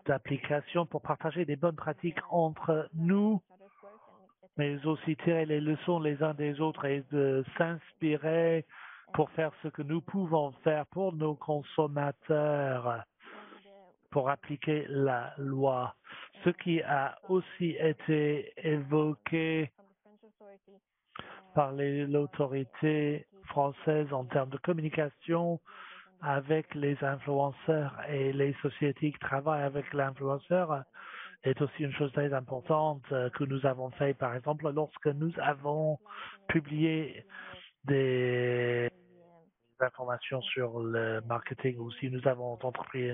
d'application pour partager des bonnes pratiques entre nous mais aussi tirer les leçons les uns des autres et de s'inspirer pour faire ce que nous pouvons faire pour nos consommateurs, pour appliquer la loi. Ce qui a aussi été évoqué par l'autorité française en termes de communication avec les influenceurs et les sociétés qui travaillent avec l'influenceur est aussi une chose très importante que nous avons fait, par exemple, lorsque nous avons publié des informations sur le marketing ou si nous avons entrepris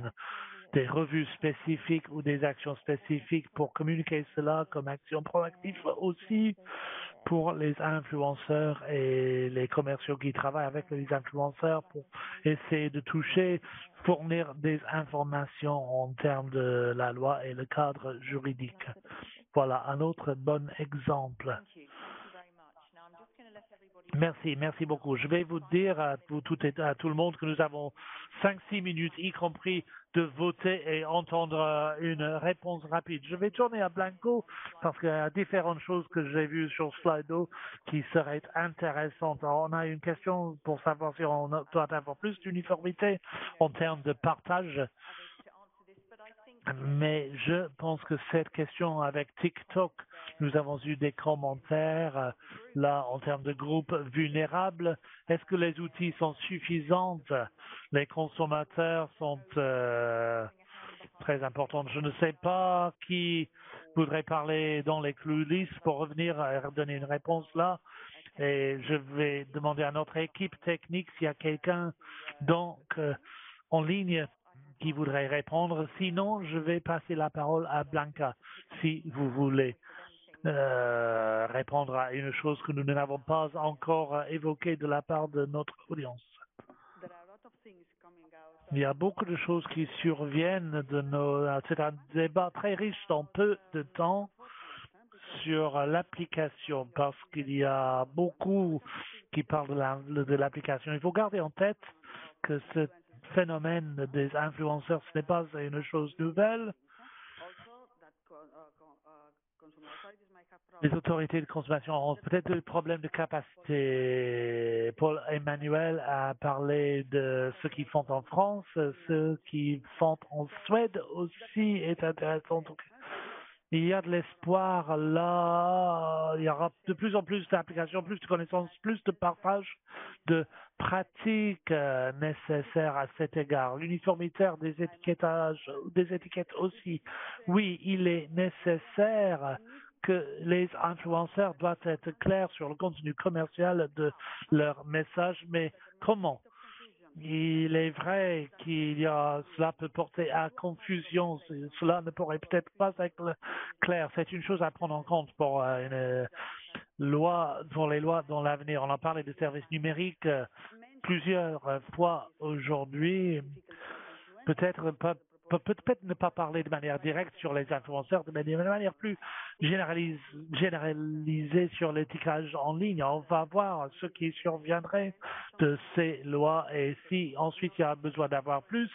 des revues spécifiques ou des actions spécifiques pour communiquer cela comme action proactive aussi pour les influenceurs et les commerciaux qui travaillent avec les influenceurs pour essayer de toucher, fournir des informations en termes de la loi et le cadre juridique. Voilà un autre bon exemple. Merci beaucoup. Je vais vous dire à tout le monde que nous avons 5-6 minutes, y compris de voter et entendre une réponse rapide. Je vais tourner à Blanco parce qu'il y a différentes choses que j'ai vues sur Slido qui seraient intéressantes. Alors, on a une question pour savoir si on doit avoir plus d'uniformité en termes de partage. Mais je pense que cette question avec TikTok, nous avons eu des commentaires là en termes de groupes vulnérables. Est-ce que les outils sont suffisants? Les consommateurs sont très importants. Je ne sais pas qui voudrait parler dans les coulisses pour revenir et donner une réponse là. Et je vais demander à notre équipe technique s'il y a quelqu'un en ligne qui voudrait répondre. Sinon, je vais passer la parole à Blanca, si vous voulez répondre à une chose que nous n'avons pas encore évoquée de la part de notre audience. Il y a beaucoup de choses qui surviennent c'est un débat très riche dans peu de temps sur l'application parce qu'il y a beaucoup qui parlent de l'application. Il faut garder en tête que ce phénomène des influenceurs, ce n'est pas une chose nouvelle. Les autorités de consommation ont peut-être des problèmes de capacité. Paul Emmanuel a parlé de ce qu'ils font en France, ce qu'ils font en Suède aussi est intéressant. Donc, il y a de l'espoir là, il y aura de plus en plus d'applications, plus de connaissances, plus de partage de pratiques nécessaires à cet égard. L'uniformité des étiquettes aussi. Oui, il est nécessaire que les influenceurs doivent être clairs sur le contenu commercial de leur message, mais comment? Il est vrai cela peut porter à confusion. Cela ne pourrait peut-être pas être clair. C'est une chose à prendre en compte pour une loi, pour les lois dans l'avenir. On a parlé de services numériques plusieurs fois aujourd'hui. Peut-être ne pas parler de manière directe sur les influenceurs, mais de manière plus généralisée sur l'étiquetage en ligne. On va voir ce qui surviendrait de ces lois et si ensuite il y a besoin d'avoir plus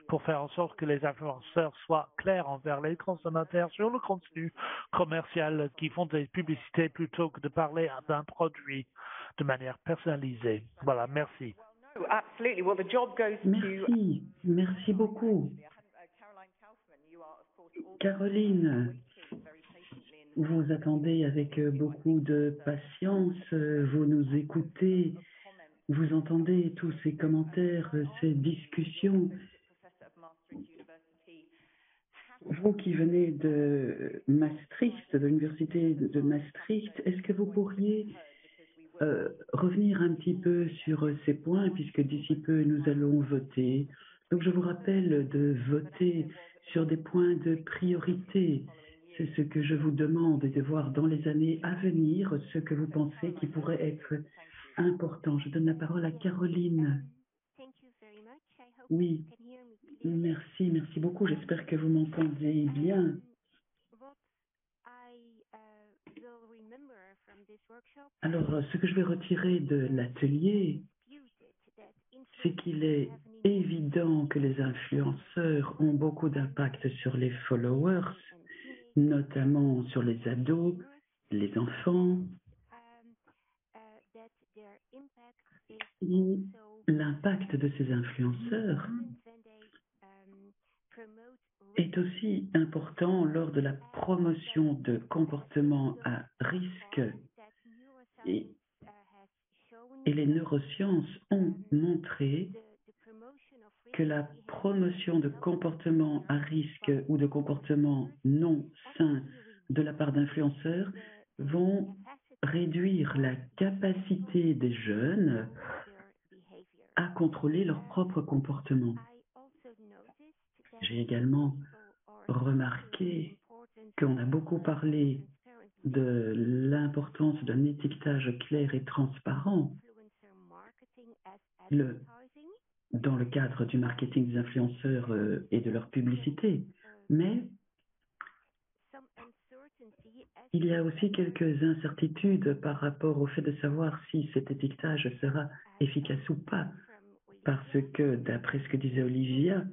pour faire en sorte que les influenceurs soient clairs envers les consommateurs sur le contenu commercial qui font des publicités plutôt que de parler d'un produit de manière personnalisée. Voilà, merci. Merci beaucoup. Caroline, vous attendez avec beaucoup de patience, vous nous écoutez, vous entendez tous ces commentaires, ces discussions. Vous qui venez de Maastricht, de l'université de Maastricht, est-ce que vous pourriez revenir un petit peu sur ces points, puisque d'ici peu nous allons voter. Donc je vous rappelle de voter sur des points de priorité. C'est ce que je vous demande et de voir dans les années à venir ce que vous pensez qui pourrait être important. Je donne la parole à Caroline. Oui, merci beaucoup. J'espère que vous m'entendez bien. Alors, ce que je vais retirer de l'atelier, c'est qu'il est évident que les influenceurs ont beaucoup d'impact sur les followers, notamment sur les ados, les enfants. Et l'impact de ces influenceurs est aussi important lors de la promotion de comportements à risque. Et les neurosciences ont montré que la promotion de comportements à risque ou de comportements non sains de la part d'influenceurs vont réduire la capacité des jeunes à contrôler leur propre comportement. J'ai également remarqué qu'on a beaucoup parlé de l'importance d'un étiquetage clair et transparent dans le cadre du marketing des influenceurs et de leur publicité. Mais il y a aussi quelques incertitudes par rapport au fait de savoir si cet étiquetage sera efficace ou pas, parce que, d'après ce que disait Olivia,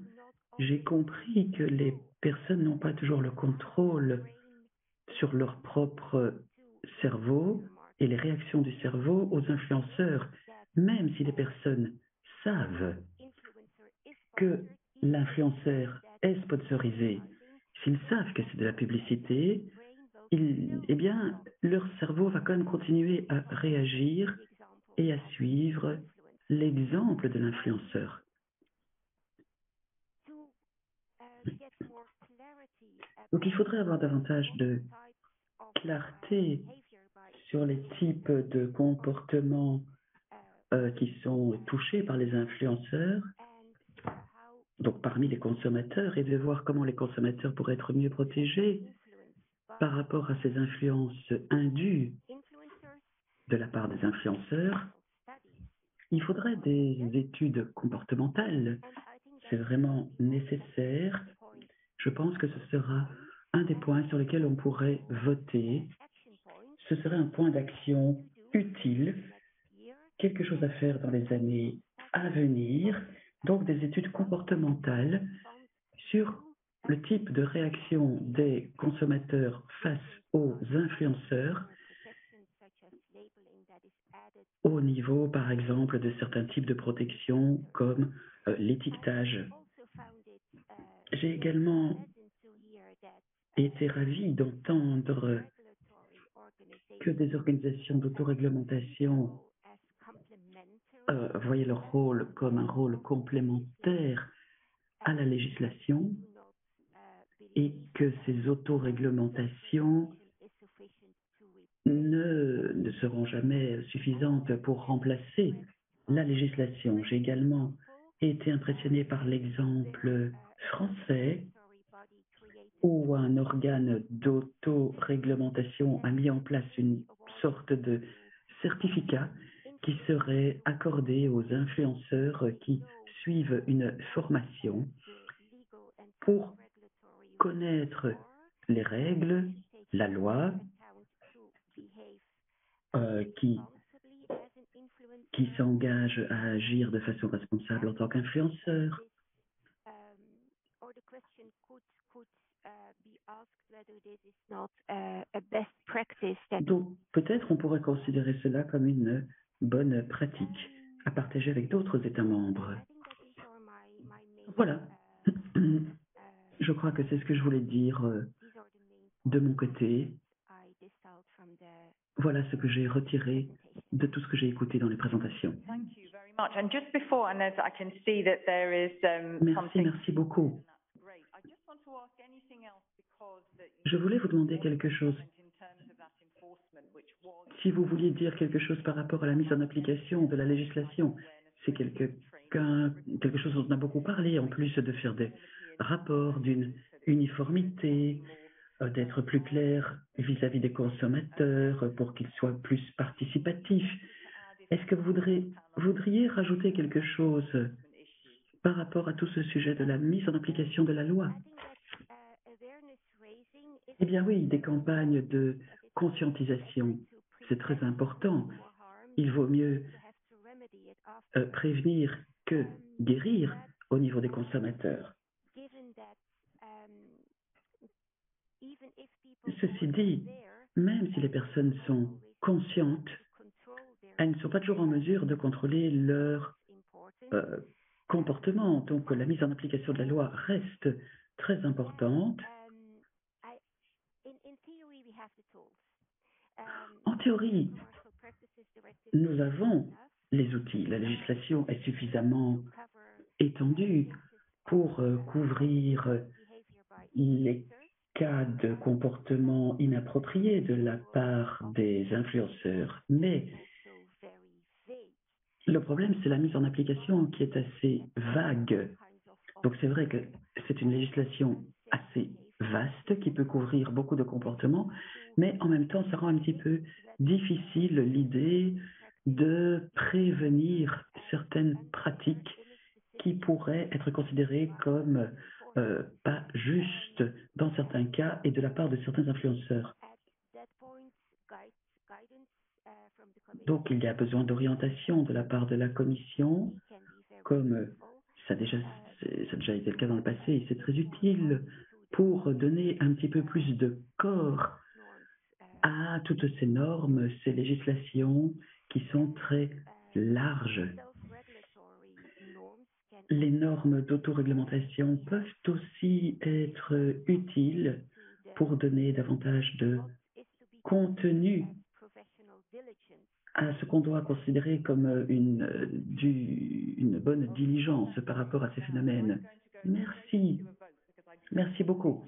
j'ai compris que les personnes n'ont pas toujours le contrôle sur leur propre cerveau et les réactions du cerveau aux influenceurs, même si les personnes savent que l'influenceur est sponsorisé, s'ils savent que c'est de la publicité, eh bien, leur cerveau va quand même continuer à réagir et à suivre l'exemple de l'influenceur. Donc, il faudrait avoir davantage de clarté sur les types de comportements qui sont touchés par les influenceurs, donc parmi les consommateurs, et de voir comment les consommateurs pourraient être mieux protégés par rapport à ces influences indues de la part des influenceurs. Il faudrait des études comportementales. C'est vraiment nécessaire. Je pense que ce sera un des points sur lesquels on pourrait voter. Ce serait un point d'action utile, quelque chose à faire dans les années à venir, donc des études comportementales sur le type de réaction des consommateurs face aux influenceurs au niveau, par exemple, de certains types de protection comme l'étiquetage. J'ai également été ravi d'entendre que des organisations d'autoréglementation voyaient leur rôle comme un rôle complémentaire à la législation et que ces autoréglementations ne seront jamais suffisantes pour remplacer la législation. J'ai également été impressionné par l'exemple français où un organe d'autoréglementation a mis en place une sorte de certificat qui serait accordé aux influenceurs qui suivent une formation pour connaître les règles, la loi, qui s'engage à agir de façon responsable en tant qu'influenceur. Donc, peut-être on pourrait considérer cela comme une bonne pratique à partager avec d'autres États membres. Voilà. Je crois que c'est ce que je voulais dire de mon côté. Voilà ce que j'ai retiré de tout ce que j'ai écouté dans les présentations. Merci beaucoup. Je voulais vous demander quelque chose. Si vous vouliez dire quelque chose par rapport à la mise en application de la législation, c'est quelque chose dont on a beaucoup parlé, en plus de faire des rapports d'une uniformité, d'être plus clair vis-à-vis des consommateurs pour qu'ils soient plus participatifs. Est-ce que vous voudriez rajouter quelque chose par rapport à tout ce sujet de la mise en application de la loi? Eh bien oui, des campagnes de conscientisation, c'est très important. Il vaut mieux prévenir que guérir au niveau des consommateurs. Ceci dit, même si les personnes sont conscientes, elles ne sont pas toujours en mesure de contrôler leur comportement. Donc la mise en application de la loi reste très importante. En théorie, nous avons les outils. La législation est suffisamment étendue pour couvrir les cas de comportement inapproprié de la part des influenceurs. Mais le problème, c'est la mise en application qui est assez vague. Donc c'est vrai que c'est une législation assez vaste qui peut couvrir beaucoup de comportements, mais en même temps, ça rend un petit peu difficile l'idée de prévenir certaines pratiques qui pourraient être considérées comme pas justes dans certains cas et de la part de certains influenceurs. Donc, il y a besoin d'orientation de la part de la Commission, comme ça a déjà été le cas dans le passé, et c'est très utile pour donner un petit peu plus de corps à toutes ces normes, ces législations qui sont très larges. Les normes d'autoréglementation peuvent aussi être utiles pour donner davantage de contenu à ce qu'on doit considérer comme une bonne diligence par rapport à ces phénomènes. Merci. Merci beaucoup.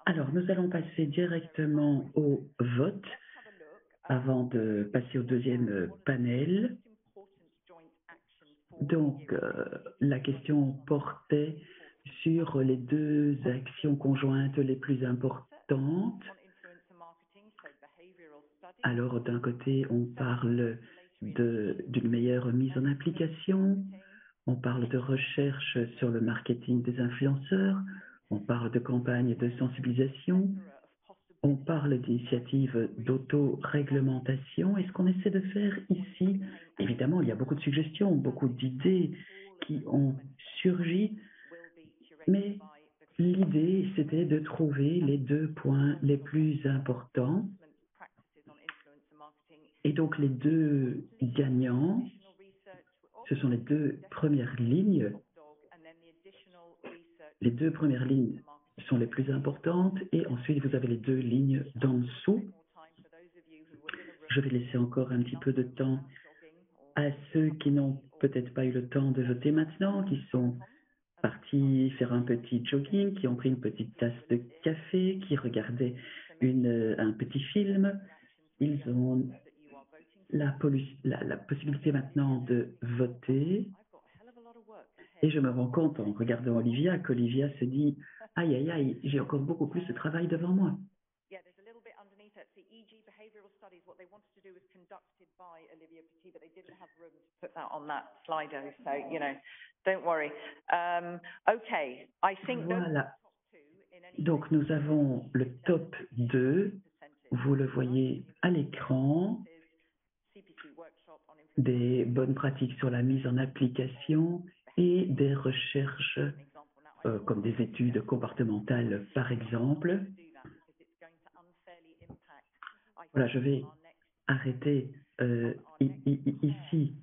Alors, nous allons passer directement au vote avant de passer au deuxième panel. Donc, la question portait sur les deux actions conjointes les plus importantes. Alors, d'un côté, on parle d'une meilleure mise en application, on parle de recherche sur le marketing des influenceurs, on parle de campagnes de sensibilisation, on parle d'initiatives d'auto-réglementation. Et ce qu'on essaie de faire ici, évidemment, il y a beaucoup de suggestions, beaucoup d'idées qui ont surgi, mais l'idée, c'était de trouver les deux points les plus importants. Et donc, les deux gagnants, ce sont les deux premières lignes. Les deux premières lignes sont les plus importantes et ensuite, vous avez les deux lignes d'en dessous. Je vais laisser encore un petit peu de temps à ceux qui n'ont peut-être pas eu le temps de voter maintenant, qui sont partis faire un petit jogging, qui ont pris une petite tasse de café, qui regardaient un petit film. Ils ont la possibilité maintenant de voter. Et je me rends compte en regardant Olivia qu'Olivia se dit « Aïe, aïe, aïe, j'ai encore beaucoup plus de travail devant moi ». Voilà. Donc, nous avons le top 2. Vous le voyez à l'écran. Des bonnes pratiques sur la mise en application et des recherches comme des études comportementales, par exemple. Voilà, je vais arrêter ici.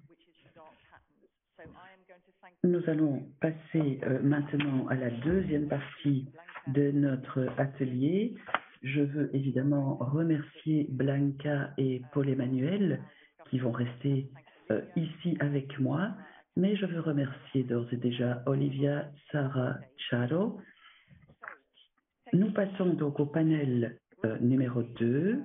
Nous allons passer maintenant à la deuxième partie de notre atelier. Je veux évidemment remercier Blanca et Paul-Emmanuel qui vont rester ici avec moi, mais je veux remercier d'ores et déjà Olivia Sarah Charo. Nous passons donc au panel numéro 2.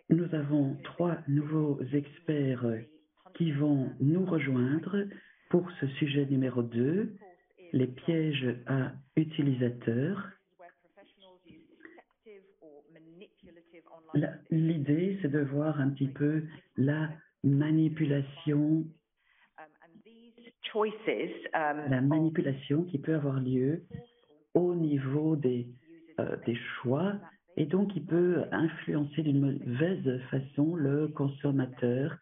Nous avons 3 nouveaux experts qui vont nous rejoindre pour ce sujet numéro 2, les pièges à utilisateurs. L'idée, c'est de voir un petit peu la manipulation qui peut avoir lieu au niveau des choix et donc qui peut influencer d'une mauvaise façon le consommateur.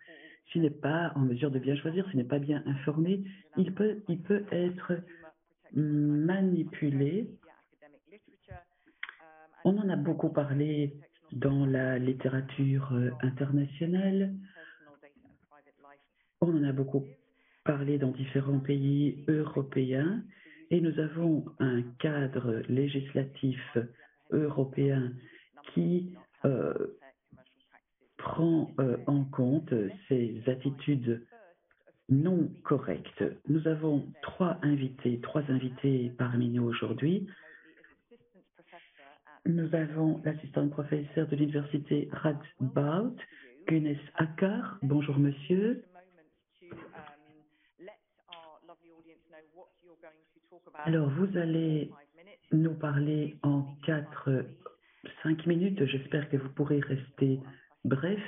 S'il n'est pas en mesure de bien choisir, s'il n'est pas bien informé, il peut être manipulé. On en a beaucoup parlé dans la littérature internationale. On en a beaucoup parlé dans différents pays européens et nous avons un cadre législatif européen qui prend en compte ces attitudes non correctes. Nous avons 3 invités parmi nous aujourd'hui. Nous avons l'assistante professeure de l'université Radboud, Gunes Akkar. Bonjour monsieur. Alors vous allez nous parler en 4-5 minutes. J'espère que vous pourrez rester bref.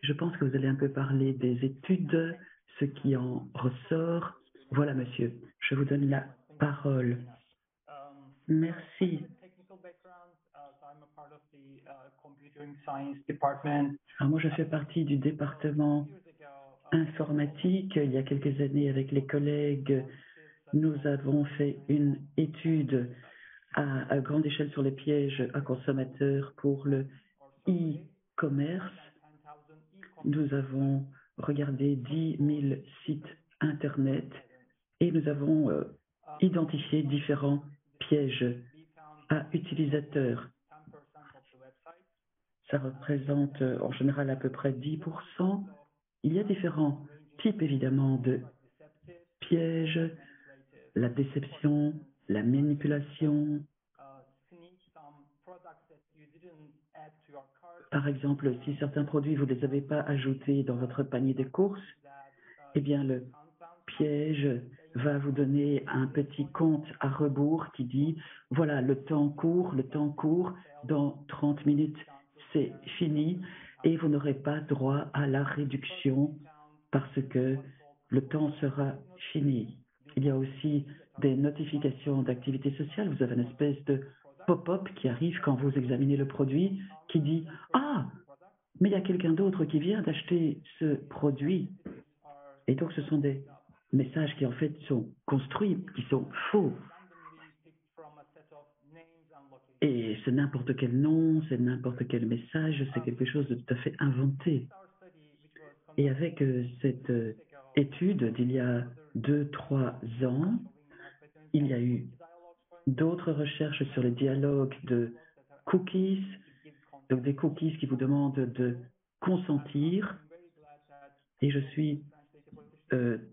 Je pense que vous allez un peu parler des études, ce qui en ressort. Voilà monsieur, je vous donne la parole. Merci. Alors moi, je fais partie du département informatique. Il y a quelques années, avec les collègues, nous avons fait une étude à grande échelle sur les pièges à consommateurs pour le e-commerce. Nous avons regardé 10 000 sites Internet et nous avons identifié différents pièges à utilisateurs. Ça représente en général à peu près 10%. Il y a différents types évidemment de pièges, la déception, la manipulation. Par exemple, si certains produits vous ne les avez pas ajoutés dans votre panier de courses, eh bien le piège va vous donner un petit compte à rebours qui dit voilà, le temps court, dans 30 minutes c'est fini et vous n'aurez pas droit à la réduction parce que le temps sera fini. Il y a aussi des notifications d'activité sociale. Vous avez une espèce de pop-up qui arrive quand vous examinez le produit qui dit « Ah, mais il y a quelqu'un d'autre qui vient d'acheter ce produit ». Et donc ce sont des messages qui en fait sont construits, qui sont faux. Et c'est n'importe quel nom, c'est n'importe quel message, c'est quelque chose de tout à fait inventé. Et avec cette étude d'il y a 2-3 ans, il y a eu d'autres recherches sur les dialogues de cookies, donc des cookies qui vous demandent de consentir. Et je suis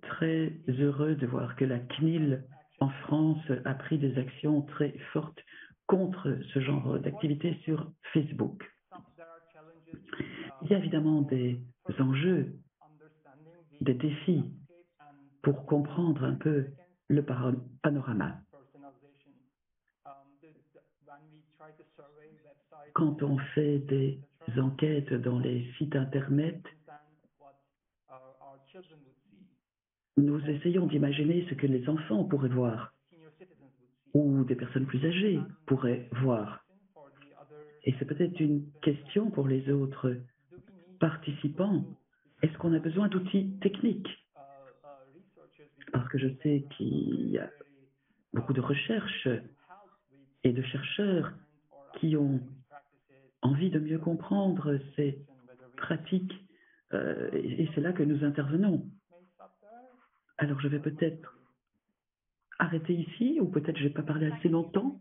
très heureux de voir que la CNIL en France a pris des actions très fortes contre ce genre d'activité sur Facebook. Il y a évidemment des enjeux, des défis pour comprendre un peu le panorama. Quand on fait des enquêtes dans les sites Internet, nous essayons d'imaginer ce que les enfants pourraient voir ou des personnes plus âgées pourraient voir. Et c'est peut-être une question pour les autres participants. Est-ce qu'on a besoin d'outils techniques? Parce que je sais qu'il y a beaucoup de recherches et de chercheurs qui ont envie de mieux comprendre ces pratiques et c'est là que nous intervenons. Alors je vais peut-être arrêter ici ou peut-être je n'ai pas parlé assez longtemps.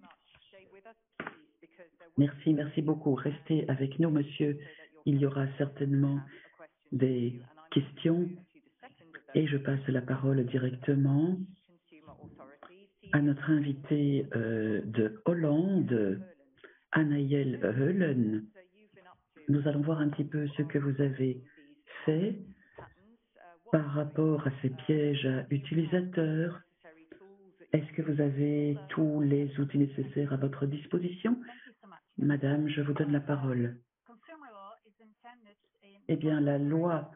Merci beaucoup. Restez avec nous, monsieur. Il y aura certainement des questions et je passe la parole directement à notre invitée de Hollande, Anaëlle Heulen. Nous allons voir un petit peu ce que vous avez fait par rapport à ces pièges à utilisateurs. Est-ce que vous avez tous les outils nécessaires à votre disposition? Madame, je vous donne la parole. Eh bien, la loi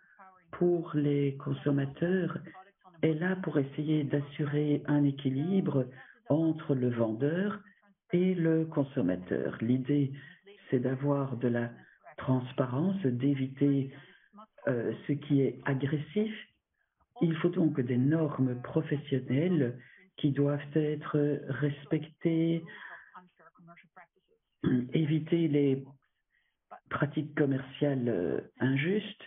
pour les consommateurs est là pour essayer d'assurer un équilibre entre le vendeur et le consommateur. L'idée, c'est d'avoir de la transparence, d'éviter ce qui est agressif. Il faut donc des normes professionnelles qui doivent être respectées, éviter les pratiques commerciales injustes.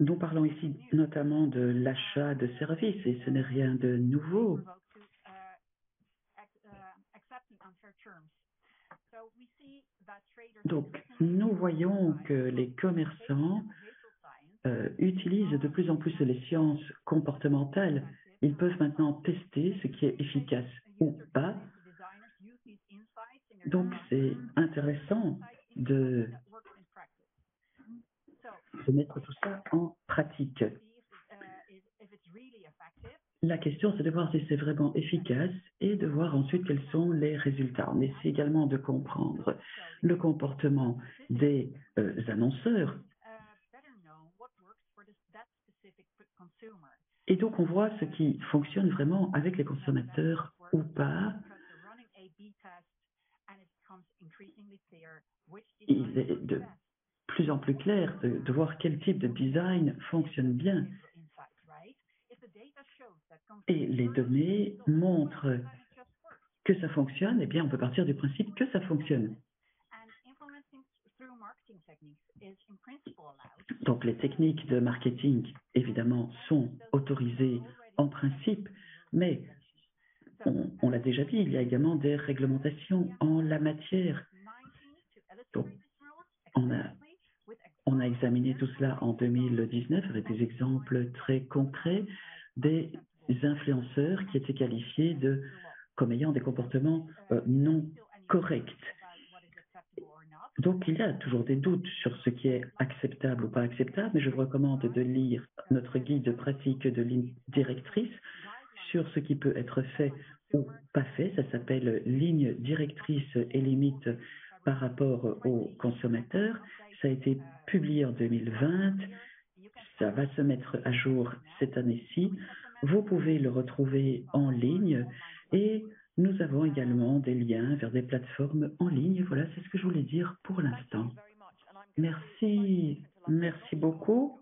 Nous parlons ici notamment de l'achat de services et ce n'est rien de nouveau. Donc, nous voyons que les commerçants utilisent de plus en plus les sciences comportementales. Ils peuvent maintenant tester ce qui est efficace ou pas. Donc, c'est intéressant de mettre tout ça en pratique. La question, c'est de voir si c'est vraiment efficace et de voir ensuite quels sont les résultats. On essaie également de comprendre le comportement des annonceurs. Et donc, on voit ce qui fonctionne vraiment avec les consommateurs ou pas. Il est de plus en plus clair de voir quel type de design fonctionne bien. Et les données montrent que ça fonctionne, eh bien, on peut partir du principe que ça fonctionne. Donc, les techniques de marketing, évidemment, sont autorisées en principe, mais on l'a déjà dit, il y a également des réglementations en la matière. Donc, on a examiné tout cela en 2019 avec des exemples très concrets des influenceurs qui étaient qualifiés comme ayant des comportements non corrects. Donc, il y a toujours des doutes sur ce qui est acceptable ou pas acceptable, mais je vous recommande de lire notre guide de pratique de ligne directrice sur ce qui peut être fait ou pas fait. Ça s'appelle ligne directrice et limites par rapport aux consommateurs. Ça a été publié en 2020. Ça va se mettre à jour cette année-ci. Vous pouvez le retrouver en ligne et nous avons également des liens vers des plateformes en ligne. Voilà, c'est ce que je voulais dire pour l'instant. Merci beaucoup.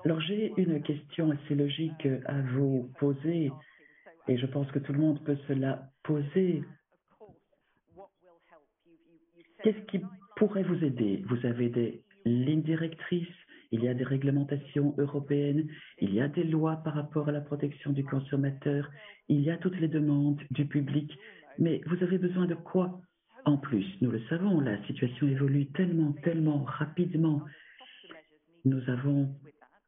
Alors, j'ai une question assez logique à vous poser et je pense que tout le monde peut se la poser. Qu'est-ce qui pourrait vous aider? Vous avez des lignes directrices, il y a des réglementations européennes, il y a des lois par rapport à la protection du consommateur, il y a toutes les demandes du public, mais vous avez besoin de quoi en plus? Nous le savons, la situation évolue tellement rapidement. Nous avons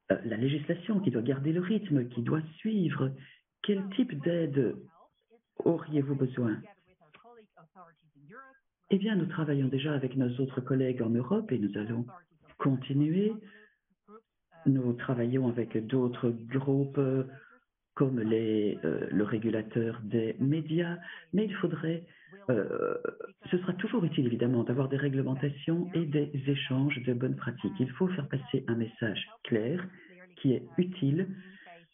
la législation qui doit garder le rythme, qui doit suivre. Quel type d'aide auriez-vous besoin? Eh bien, nous travaillons déjà avec nos autres collègues en Europe et nous allons continuer. Nous travaillons avec d'autres groupes comme le régulateur des médias, mais il faudrait, ce sera toujours utile évidemment d'avoir des réglementations et des échanges de bonnes pratiques. Il faut faire passer un message clair qui est utile.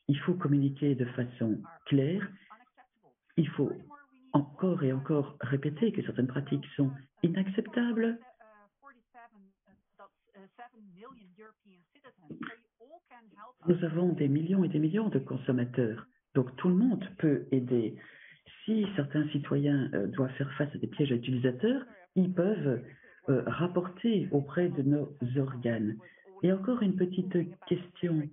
Il faut communiquer de façon claire. Il faut encore et encore répéter que certaines pratiques sont inacceptables. Nous avons des millions et des millions de consommateurs, donc tout le monde peut aider. Si certains citoyens doivent faire face à des pièges à utilisateurs, ils peuvent rapporter auprès de nos organes. Et encore une petite question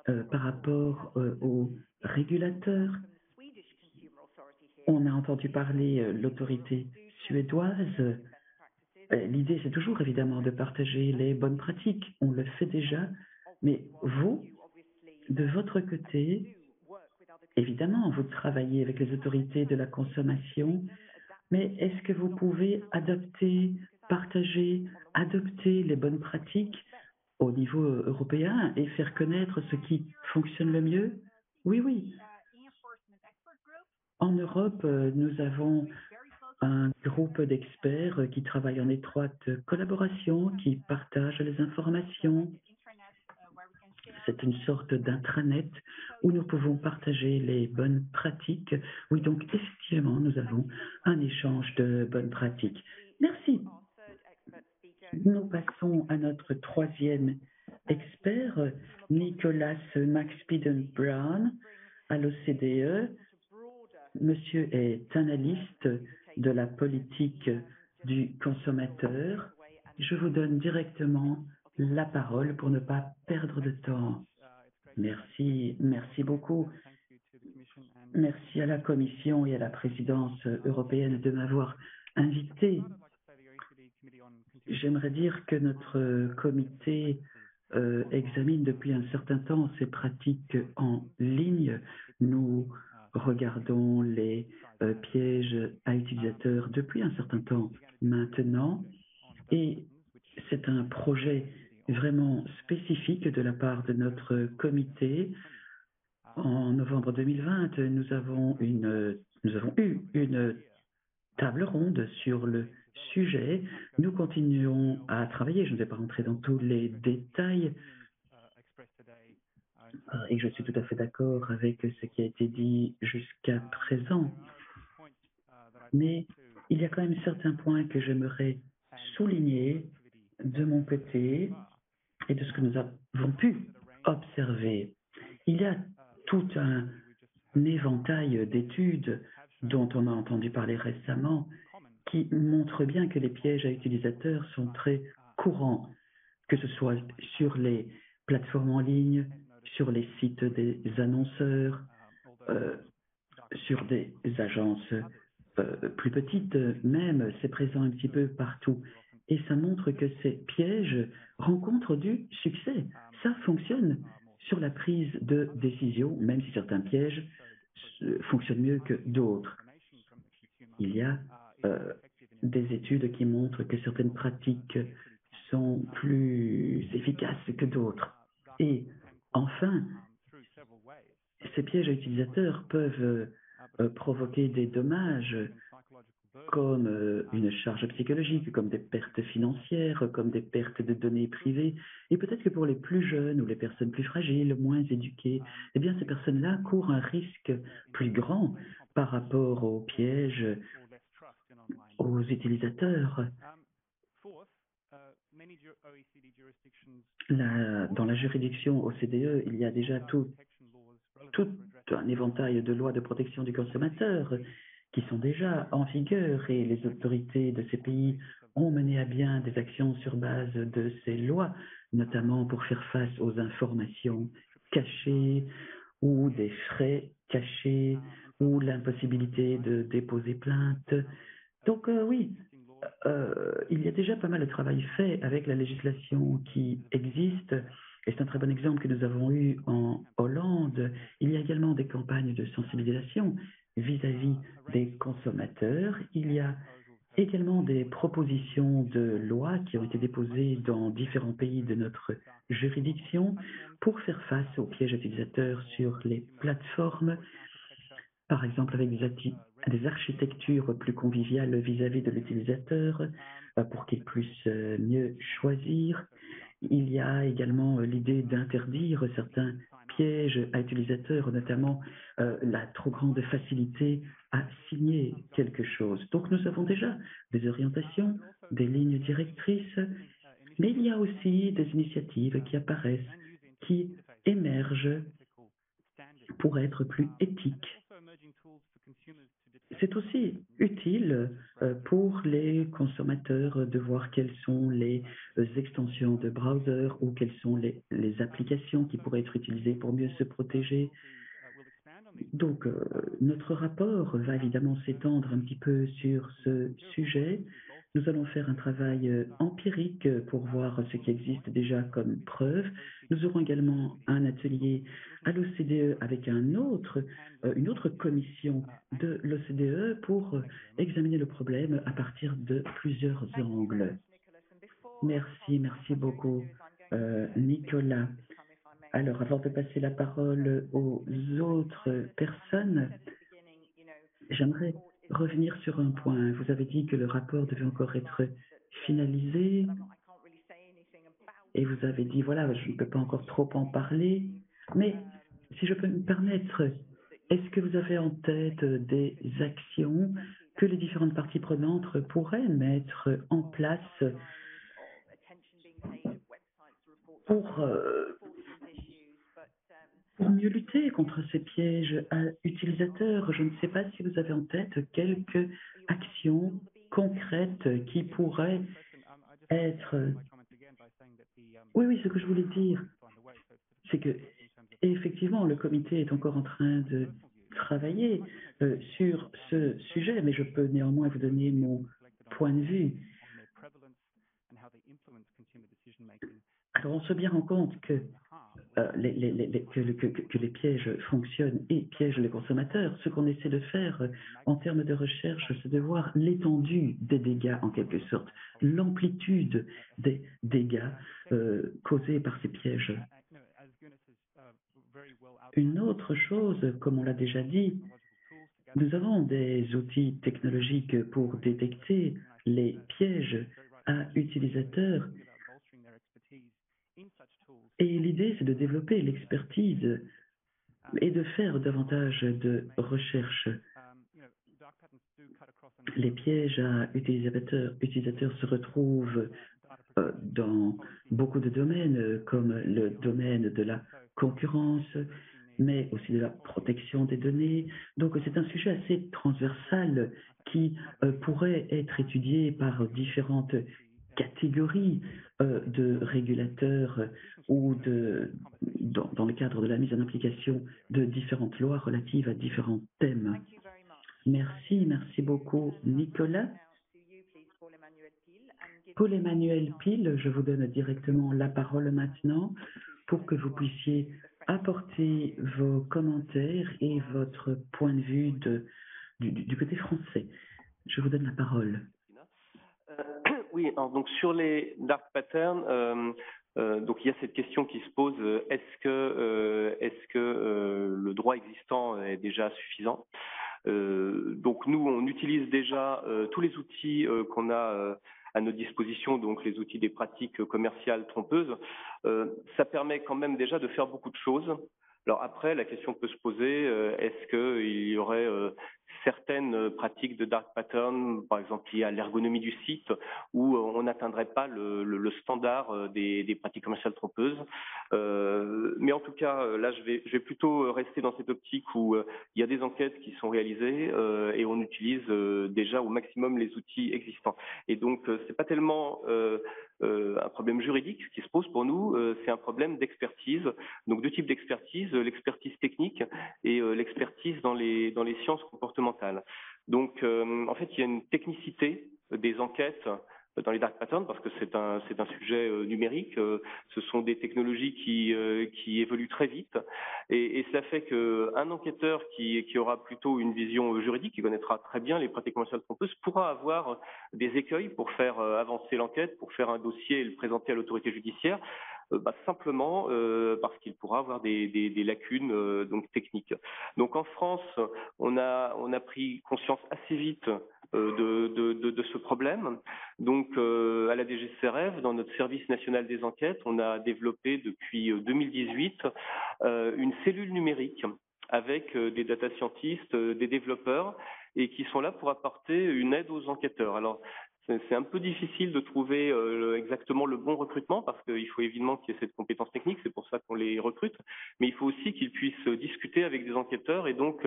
par rapport aux régulateurs. On a entendu parler l'autorité suédoise. L'idée, c'est toujours évidemment de partager les bonnes pratiques. On le fait déjà, mais vous, de votre côté, évidemment, vous travaillez avec les autorités de la consommation, mais est-ce que vous pouvez partager, adopter les bonnes pratiques au niveau européen et faire connaître ce qui fonctionne le mieux? Oui. En Europe, nous avons un groupe d'experts qui travaillent en étroite collaboration, qui partagent les informations. C'est une sorte d'intranet où nous pouvons partager les bonnes pratiques. Oui, donc effectivement, nous avons un échange de bonnes pratiques. Merci. Nous passons à notre troisième expert, Nicolas Max-Peden-Brown, à l'OCDE. Monsieur est analyste de la politique du consommateur. Je vous donne directement la parole pour ne pas perdre de temps. Merci beaucoup. Merci à la Commission et à la présidence européenne de m'avoir invité. J'aimerais dire que notre comité examine depuis un certain temps ces pratiques en ligne. Nous regardons les pièges à utilisateurs depuis un certain temps maintenant et c'est un projet vraiment spécifique de la part de notre comité. En novembre 2020, nous avons eu une table ronde sur le sujet. Nous continuons à travailler. Je ne vais pas rentrer dans tous les détails et je suis tout à fait d'accord avec ce qui a été dit jusqu'à présent. Mais il y a quand même certains points que j'aimerais souligner de mon côté et de ce que nous avons pu observer. Il y a tout un éventail d'études dont on a entendu parler récemment qui montrent bien que les pièges à utilisateurs sont très courants, que ce soit sur les plateformes en ligne, sur les sites des annonceurs, sur des agences plus petites même, c'est présent un petit peu partout. Et ça montre que ces pièges rencontrent du succès. Ça fonctionne sur la prise de décision, même si certains pièges fonctionnent mieux que d'autres. Il y a des études qui montrent que certaines pratiques sont plus efficaces que d'autres. Et enfin, ces pièges à utilisateurs peuvent provoquer des dommages comme une charge psychologique, comme des pertes financières, comme des pertes de données privées. Et peut-être que pour les plus jeunes ou les personnes plus fragiles, moins éduquées, eh bien ces personnes-là courent un risque plus grand par rapport aux pièges aux utilisateurs. Dans la juridiction OCDE, il y a déjà tout un éventail de lois de protection du consommateur qui sont déjà en vigueur et les autorités de ces pays ont mené à bien des actions sur base de ces lois, notamment pour faire face aux informations cachées ou des frais cachés ou l'impossibilité de déposer plainte. Donc oui, il y a déjà pas mal de travail fait avec la législation qui existe. Et c'est un très bon exemple que nous avons eu en Hollande. Il y a également des campagnes de sensibilisation vis-à-vis des consommateurs. Il y a également des propositions de loi qui ont été déposées dans différents pays de notre juridiction pour faire face aux pièges utilisateurs sur les plateformes, par exemple avec des architectures plus conviviales vis-à-vis de l'utilisateur pour qu'il puisse mieux choisir. Il y a également l'idée d'interdire certains pièges à utilisateurs, notamment la trop grande facilité à signer quelque chose. Donc nous avons déjà des orientations, des lignes directrices, mais il y a aussi des initiatives qui apparaissent, qui émergent pour être plus éthiques. C'est aussi utile pour les consommateurs de voir quelles sont les extensions de browser ou quelles sont les applications qui pourraient être utilisées pour mieux se protéger. Donc, notre rapport va évidemment s'étendre un petit peu sur ce sujet. Nous allons faire un travail empirique pour voir ce qui existe déjà comme preuve. Nous aurons également un atelier à l'OCDE avec une autre commission de l'OCDE pour examiner le problème à partir de plusieurs angles. Merci beaucoup, Nicolas. Alors, avant de passer la parole aux autres personnes, j'aimerais revenir sur un point. Vous avez dit que le rapport devait encore être finalisé et vous avez dit, voilà, je ne peux pas encore trop en parler, mais si je peux me permettre, est-ce que vous avez en tête des actions que les différentes parties prenantes pourraient mettre en place pour mieux lutter contre ces pièges à utilisateurs? Je ne sais pas si vous avez en tête quelques actions concrètes qui pourraient être... Oui, ce que je voulais dire, c'est que effectivement, le comité est encore en train de travailler sur ce sujet, mais je peux néanmoins vous donner mon point de vue. Alors, on se bien rend compte que que les pièges fonctionnent et piègent les consommateurs. Ce qu'on essaie de faire en termes de recherche, c'est de voir l'étendue des dégâts en quelque sorte, l'amplitude des dégâts causés par ces pièges. Une autre chose, comme on l'a déjà dit, nous avons des outils technologiques pour détecter les pièges à utilisateurs. Et l'idée, c'est de développer l'expertise et de faire davantage de recherche. Les pièges à utilisateurs se retrouvent dans beaucoup de domaines, comme le domaine de la concurrence, mais aussi de la protection des données. Donc c'est un sujet assez transversal qui pourrait être étudié par différentes catégories de régulateurs ou dans le cadre de la mise en application de différentes lois relatives à différents thèmes. Merci beaucoup, Nicolas. Paul-Emmanuel Pile, je vous donne directement la parole maintenant pour que vous puissiez apporter vos commentaires et votre point de vue du côté français. Je vous donne la parole. Oui, alors donc sur les dark patterns, donc il y a cette question qui se pose, est-ce que le droit existant est déjà suffisant? Donc nous, on utilise déjà tous les outils qu'on a à notre disposition, donc les outils des pratiques commerciales trompeuses. Ça permet quand même déjà de faire beaucoup de choses. Alors après, la question peut se poser, est-ce qu'il y aurait certaines pratiques de dark pattern, par exemple liées à l'ergonomie du site, où on n'atteindrait pas le standard des pratiques commerciales trompeuses. Mais en tout cas, là, je vais plutôt rester dans cette optique où il y a des enquêtes qui sont réalisées et on utilise déjà au maximum les outils existants. Et donc, c'est pas tellement un problème juridique qui se pose pour nous, c'est un problème d'expertise. Donc, deux types d'expertise, l'expertise technique et l'expertise dans les sciences comportementales. Donc, en fait, il y a une technicité des enquêtes dans les dark patterns parce que c'est un sujet numérique. Ce sont des technologies qui évoluent très vite et cela fait qu'un enquêteur qui aura plutôt une vision juridique, qui connaîtra très bien les pratiques commerciales trompeuses, pourra avoir des écueils pour faire avancer l'enquête, pour faire un dossier et le présenter à l'autorité judiciaire. Simplement parce qu'il pourra avoir des lacunes donc techniques. Donc en France, on a pris conscience assez vite de ce problème. Donc à la DGCRF, dans notre service national des enquêtes, on a développé depuis 2018 une cellule numérique avec des data scientists, des développeurs, et qui sont là pour apporter une aide aux enquêteurs. Alors, c'est un peu difficile de trouver exactement le bon recrutement parce qu'il faut évidemment qu'il y ait cette compétence technique, c'est pour ça qu'on les recrute, mais il faut aussi qu'ils puissent discuter avec des enquêteurs et donc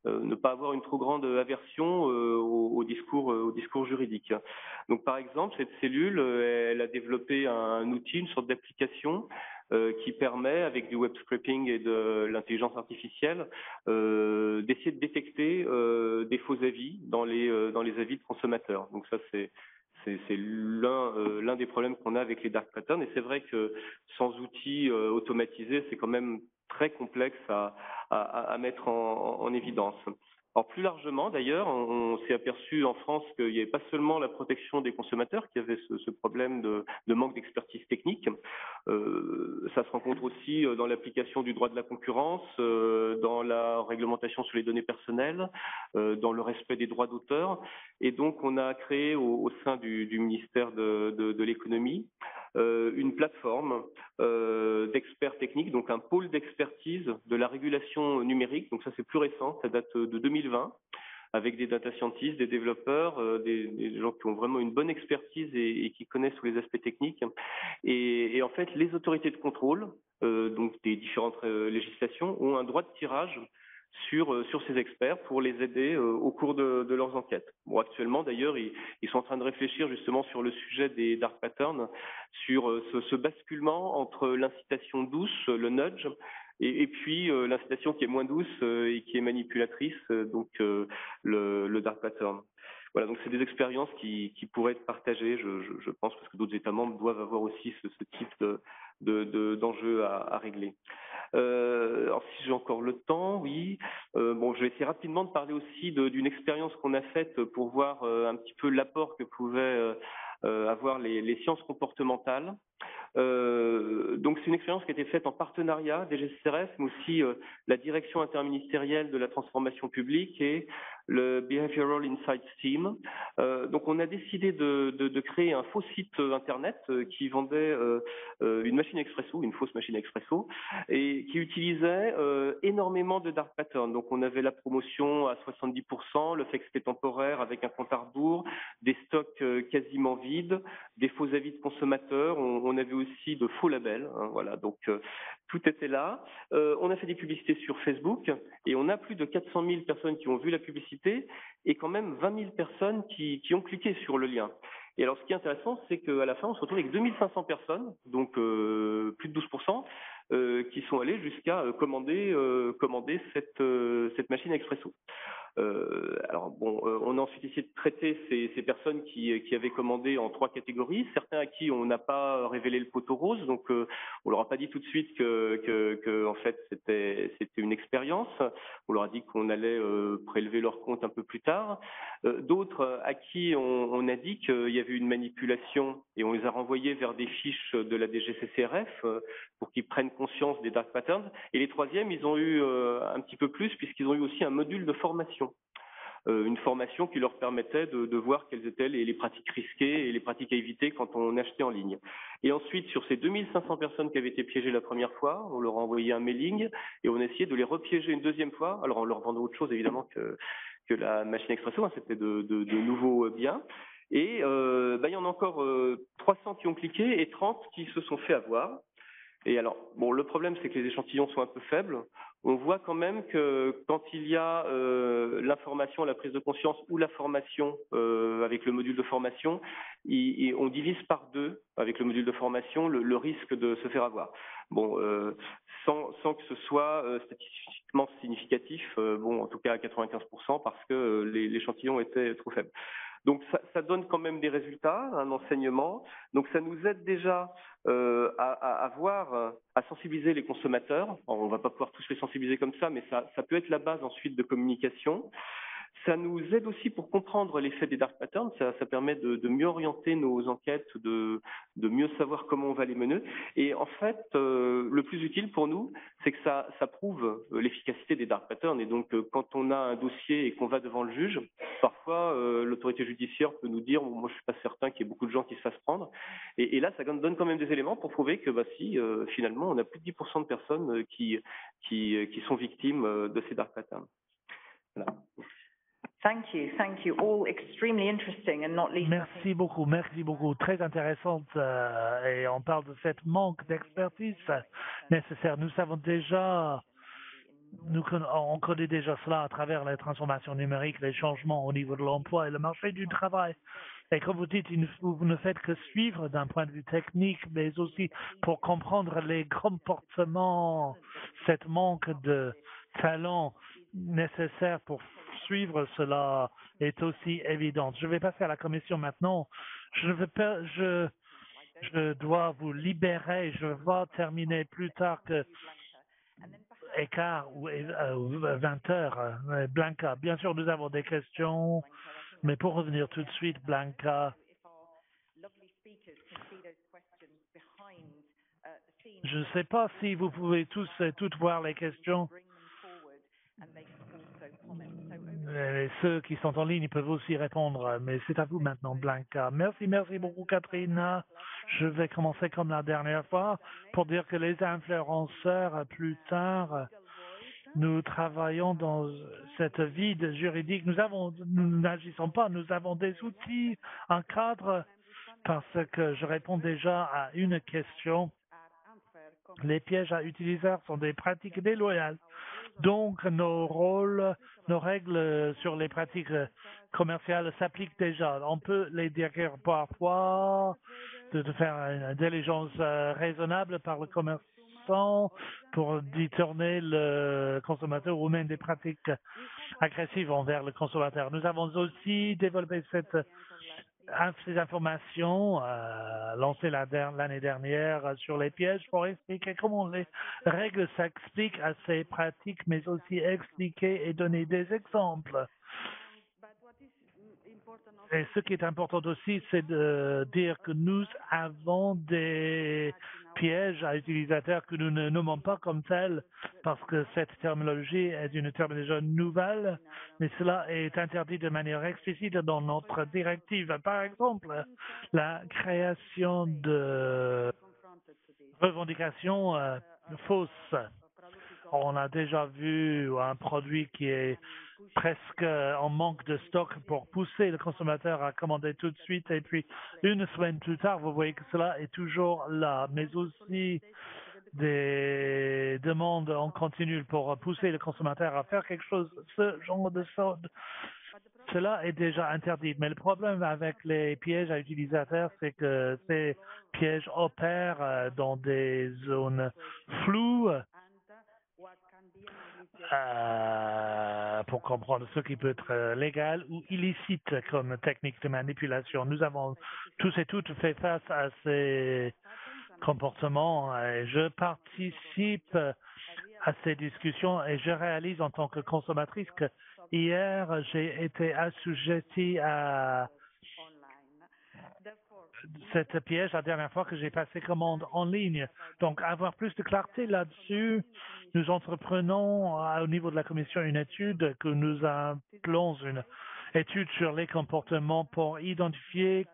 ne pas avoir une trop grande aversion au discours juridique. Donc par exemple, cette cellule, elle a développé un outil, une sorte d'application qui permet, avec du web scraping et de l'intelligence artificielle, d'essayer de détecter des faux avis dans les avis de consommateurs. Donc ça, c'est l'un des problèmes qu'on a avec les dark patterns. Et c'est vrai que sans outils automatisés, c'est quand même très complexe à mettre en évidence. Alors plus largement, d'ailleurs, on s'est aperçu en France qu'il n'y avait pas seulement la protection des consommateurs qui avait ce problème de manque d'expertise technique. Ça se rencontre aussi dans l'application du droit de la concurrence, dans la réglementation sur les données personnelles, dans le respect des droits d'auteur. Et donc, on a créé au sein du ministère de l'économie une plateforme d'experts techniques, donc un pôle d'expertise de la régulation numérique. Donc ça, c'est plus récent, ça date de 2020, avec des data scientists, des développeurs, des gens qui ont vraiment une bonne expertise et qui connaissent tous les aspects techniques. Et en fait, les autorités de contrôle, donc des différentes législations, ont un droit de tirage sur ces experts pour les aider au cours de leurs enquêtes. Bon, actuellement, d'ailleurs, ils sont en train de réfléchir justement sur le sujet des dark patterns, sur ce basculement entre l'incitation douce, le nudge, et puis l'incitation qui est moins douce et qui est manipulatrice, donc le dark pattern. Voilà, donc c'est des expériences qui pourraient être partagées, je pense, parce que d'autres États membres doivent avoir aussi ce type d'enjeux à régler. Alors si j'ai encore le temps, oui. Bon, je vais essayer rapidement de parler aussi d'une expérience qu'on a faite pour voir un petit peu l'apport que pouvaient avoir les sciences comportementales. Donc c'est une expérience qui a été faite en partenariat des DGCRF, mais aussi la direction interministérielle de la transformation publique et le Behavioral Insights Team. Donc on a décidé de créer un faux site internet qui vendait une machine expresso, une fausse machine expresso, et qui utilisait énormément de dark patterns. Donc on avait la promotion à 70%, le fait que c'était temporaire avec un compte à rebours, des stocks quasiment vides, des faux avis de consommateurs, on avait aussi de faux labels, hein, voilà, donc tout était là. On a fait des publicités sur Facebook et on a plus de 400 000 personnes qui ont vu la publicité et quand même 20 000 personnes qui ont cliqué sur le lien. Et alors, ce qui est intéressant, c'est qu'à la fin, on se retrouve avec 2500 personnes, donc plus de 12%, qui sont allées jusqu'à commander cette machine expresso. Alors bon, on a ensuite essayé de traiter ces personnes qui avaient commandé en 3 catégories. Certains à qui on n'a pas révélé le poteau rose, donc on leur a pas dit tout de suite que en fait c'était une expérience. On leur a dit qu'on allait prélever leur compte un peu plus tard. D'autres à qui on a dit qu'il y avait une manipulation et on les a renvoyés vers des fiches de la DGCCRF pour qu'ils prennent conscience des dark patterns. Et les troisièmes, ils ont eu un petit peu plus puisqu'ils ont eu aussi un module de formation. Une formation qui leur permettait de voir quelles étaient les pratiques risquées et les pratiques à éviter quand on achetait en ligne. Et ensuite, sur ces 2500 personnes qui avaient été piégées la première fois, on leur a envoyé un mailing et on a essayé de les repiéger une deuxième fois, alors en leur vendant autre chose évidemment que la machine expresso, hein, c'était de nouveaux biens. Et il y en a encore 300 qui ont cliqué et 30 qui se sont fait avoir. Et alors, bon, le problème, c'est que les échantillons sont un peu faibles. On voit quand même que quand il y a l'information, la prise de conscience ou la formation avec le module de formation, on divise par 2 avec le module de formation le risque de se faire avoir. Bon, sans que ce soit statistiquement significatif, bon, en tout cas à 95%, parce que l'échantillon était trop faible. Donc ça donne quand même des résultats, un enseignement. Donc ça nous aide déjà à sensibiliser les consommateurs. Alors, on ne va pas pouvoir tous les sensibiliser comme ça, mais ça peut être la base ensuite de communication. Ça nous aide aussi pour comprendre l'effet des dark patterns. Ça permet de mieux orienter nos enquêtes, de mieux savoir comment on va les mener. Et en fait, le plus utile pour nous, c'est que ça prouve l'efficacité des dark patterns. Et donc, quand on a un dossier et qu'on va devant le juge, parfois, l'autorité judiciaire peut nous dire, moi, je suis pas certain qu'il y ait beaucoup de gens qui se fassent prendre. Et là, ça donne quand même des éléments pour prouver que, finalement, on a plus de 10% de personnes qui sont victimes de ces dark patterns. Voilà. Thank you. All extremely interesting and not least. Merci beaucoup. Très intéressante. Et on parle de cette manque d'expertise nécessaire. Nous savons déjà, on connaît déjà cela à travers les transformations numériques, les changements au niveau de l'emploi et le marché du travail. Et comme vous dites, vous ne faites que suivre d'un point de vue technique, mais aussi pour comprendre les comportements, cette manque de talent nécessaire pour suivre cela est aussi évidente. Je vais passer à la commission maintenant. Je dois vous libérer. Je vais terminer plus tard que écart ou 20 heures. Blanca, bien sûr, nous avons des questions, mais pour revenir tout de suite, Blanca, je ne sais pas si vous pouvez tous et toutes voir les questions. Et ceux qui sont en ligne peuvent aussi répondre, mais c'est à vous maintenant, Blanca. Merci beaucoup, Catherine. Je vais commencer comme la dernière fois pour dire que les influenceurs, plus tard, nous travaillons dans cette vide juridique. Nous n'agissons pas, nous avons des outils, un cadre, parce que je réponds déjà à une question. Les pièges à utilisateurs sont des pratiques déloyales. Donc, nos règles sur les pratiques commerciales s'appliquent déjà. On peut les décrire parfois, de faire une diligence raisonnable par le commerçant pour détourner le consommateur ou même des pratiques agressives envers le consommateur. Nous avons aussi développé ces informations lancées l'année dernière sur les pièges pour expliquer comment les règles s'appliquent à ces pratiques, mais aussi expliquer et donner des exemples. Et ce qui est important aussi, c'est de dire que nous avons des pièges à utilisateurs que nous ne nommons pas comme tels, parce que cette terminologie est une terminologie nouvelle, mais cela est interdit de manière explicite dans notre directive. Par exemple, la création de revendications fausses. On a déjà vu un produit qui est presque en manque de stock pour pousser le consommateur à commander tout de suite. Et puis, une semaine plus tard, vous voyez que cela est toujours là, mais aussi des demandes en continu pour pousser le consommateur à faire quelque chose. Ce genre de cela est déjà interdit. Mais le problème avec les pièges à utilisateurs, c'est que ces pièges opèrent dans des zones floues. Pour comprendre ce qui peut être légal ou illicite comme technique de manipulation. Nous avons tous et toutes fait face à ces comportements et je participe à ces discussions et je réalise en tant que consommatrice que hier j'ai été assujettie à cette piège la dernière fois que j'ai passé commande en ligne. Donc, avoir plus de clarté là-dessus, nous entreprenons au niveau de la Commission une étude que nous appelons une étude sur les comportements pour identifier,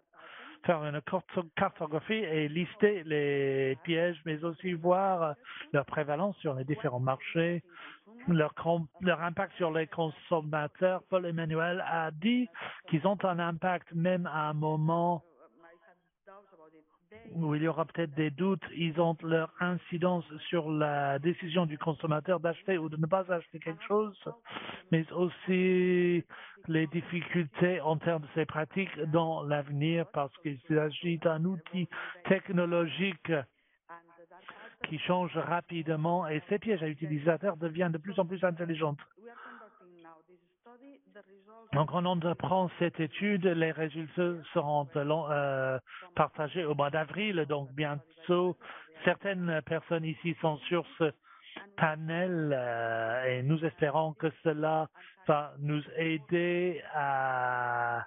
faire une cartographie et lister les pièges, mais aussi voir leur prévalence sur les différents marchés, leur impact sur les consommateurs. Paul Emmanuel a dit qu'ils ont un impact même à un moment où il y aura peut-être des doutes, ils ont leur incidence sur la décision du consommateur d'acheter ou de ne pas acheter quelque chose, mais aussi les difficultés en termes de ces pratiques dans l'avenir parce qu'il s'agit d'un outil technologique qui change rapidement et ces pièges à utilisateurs deviennent de plus en plus intelligents. Donc, on entreprend cette étude. Les résultats seront partagés au mois d'avril. Donc, bientôt, certaines personnes ici sont sur ce panel et nous espérons que cela va nous aider à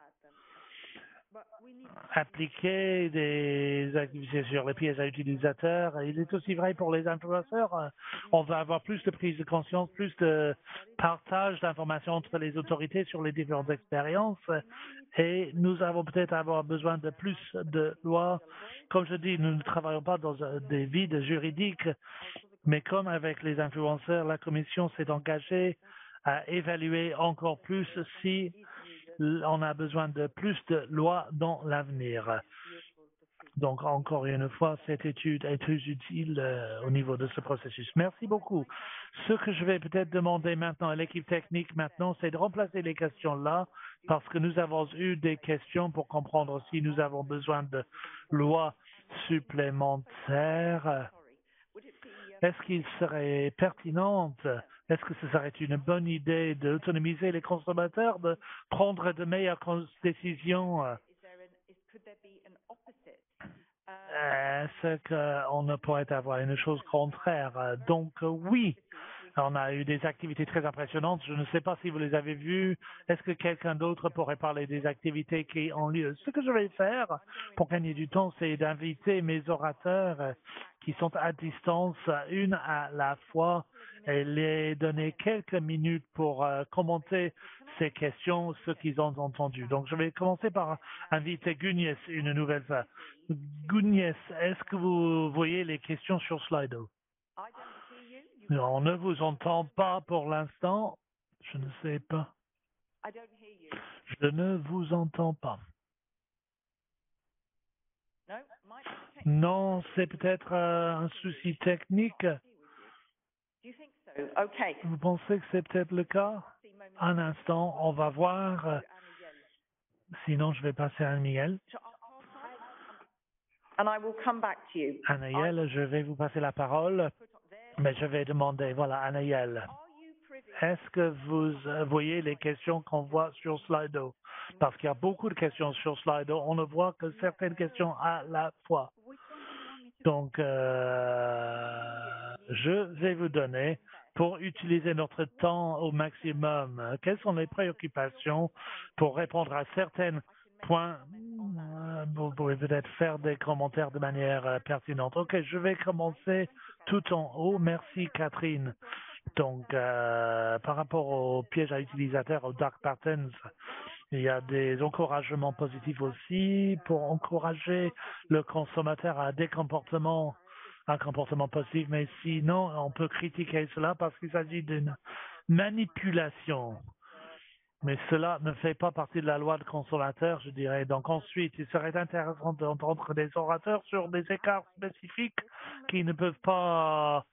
appliquer des activités sur les pièges à utilisateurs. Il est aussi vrai pour les influenceurs. On va avoir plus de prise de conscience, plus de partage d'informations entre les autorités sur les différentes expériences. Et nous avons peut-être avoir besoin de plus de lois. Comme je dis, nous ne travaillons pas dans des vides juridiques, mais comme avec les influenceurs, la Commission s'est engagée à évaluer encore plus si on a besoin de plus de lois dans l'avenir. Donc, encore une fois, cette étude est très utile au niveau de ce processus. Merci beaucoup. Ce que je vais peut-être demander maintenant à l'équipe technique maintenant, c'est de remplacer les questions là, parce que nous avons eu des questions pour comprendre si nous avons besoin de lois supplémentaires. Est-ce qu'il serait pertinent, est-ce que ce serait une bonne idée d'autonomiser les consommateurs, de prendre de meilleures décisions? Est-ce qu'on ne pourrait avoir une chose contraire? Donc oui, on a eu des activités très impressionnantes. Je ne sais pas si vous les avez vues. Est-ce que quelqu'un d'autre pourrait parler des activités qui ont lieu? Ce que je vais faire pour gagner du temps, c'est d'inviter mes orateurs qui sont à distance, une à la fois, et les donner quelques minutes pour commenter ces questions, ce qu'ils ont entendu. Donc, je vais commencer par inviter Gugnès une nouvelle fois. Gugnès, est-ce que vous voyez les questions sur Slido? On ne vous entend pas pour l'instant. Je ne sais pas. Je ne vous entends pas. Non, c'est peut-être un souci technique. Vous pensez que c'est peut-être le cas? Un instant, on va voir. Sinon, je vais passer à Anne-Miguel. Anaël, je vais vous passer la parole, mais je vais demander, voilà, Anaël, est-ce que vous voyez les questions qu'on voit sur Slido? Parce qu'il y a beaucoup de questions sur Slido, on ne voit que certaines questions à la fois. Donc, je vais vous donner, pour utiliser notre temps au maximum, quelles sont les préoccupations pour répondre à certaines point, vous pouvez peut-être faire des commentaires de manière pertinente. Ok, je vais commencer tout en haut. Merci Catherine. Donc, par rapport aux pièges à utilisateurs, aux dark patterns, il y a des encouragements positifs aussi pour encourager le consommateur à un comportement positif, mais sinon, on peut critiquer cela parce qu'il s'agit d'une manipulation. Mais cela ne fait pas partie de la loi de consommateur, je dirais. Donc ensuite, il serait intéressant d'entendre des orateurs sur des écarts spécifiques qui ne peuvent pas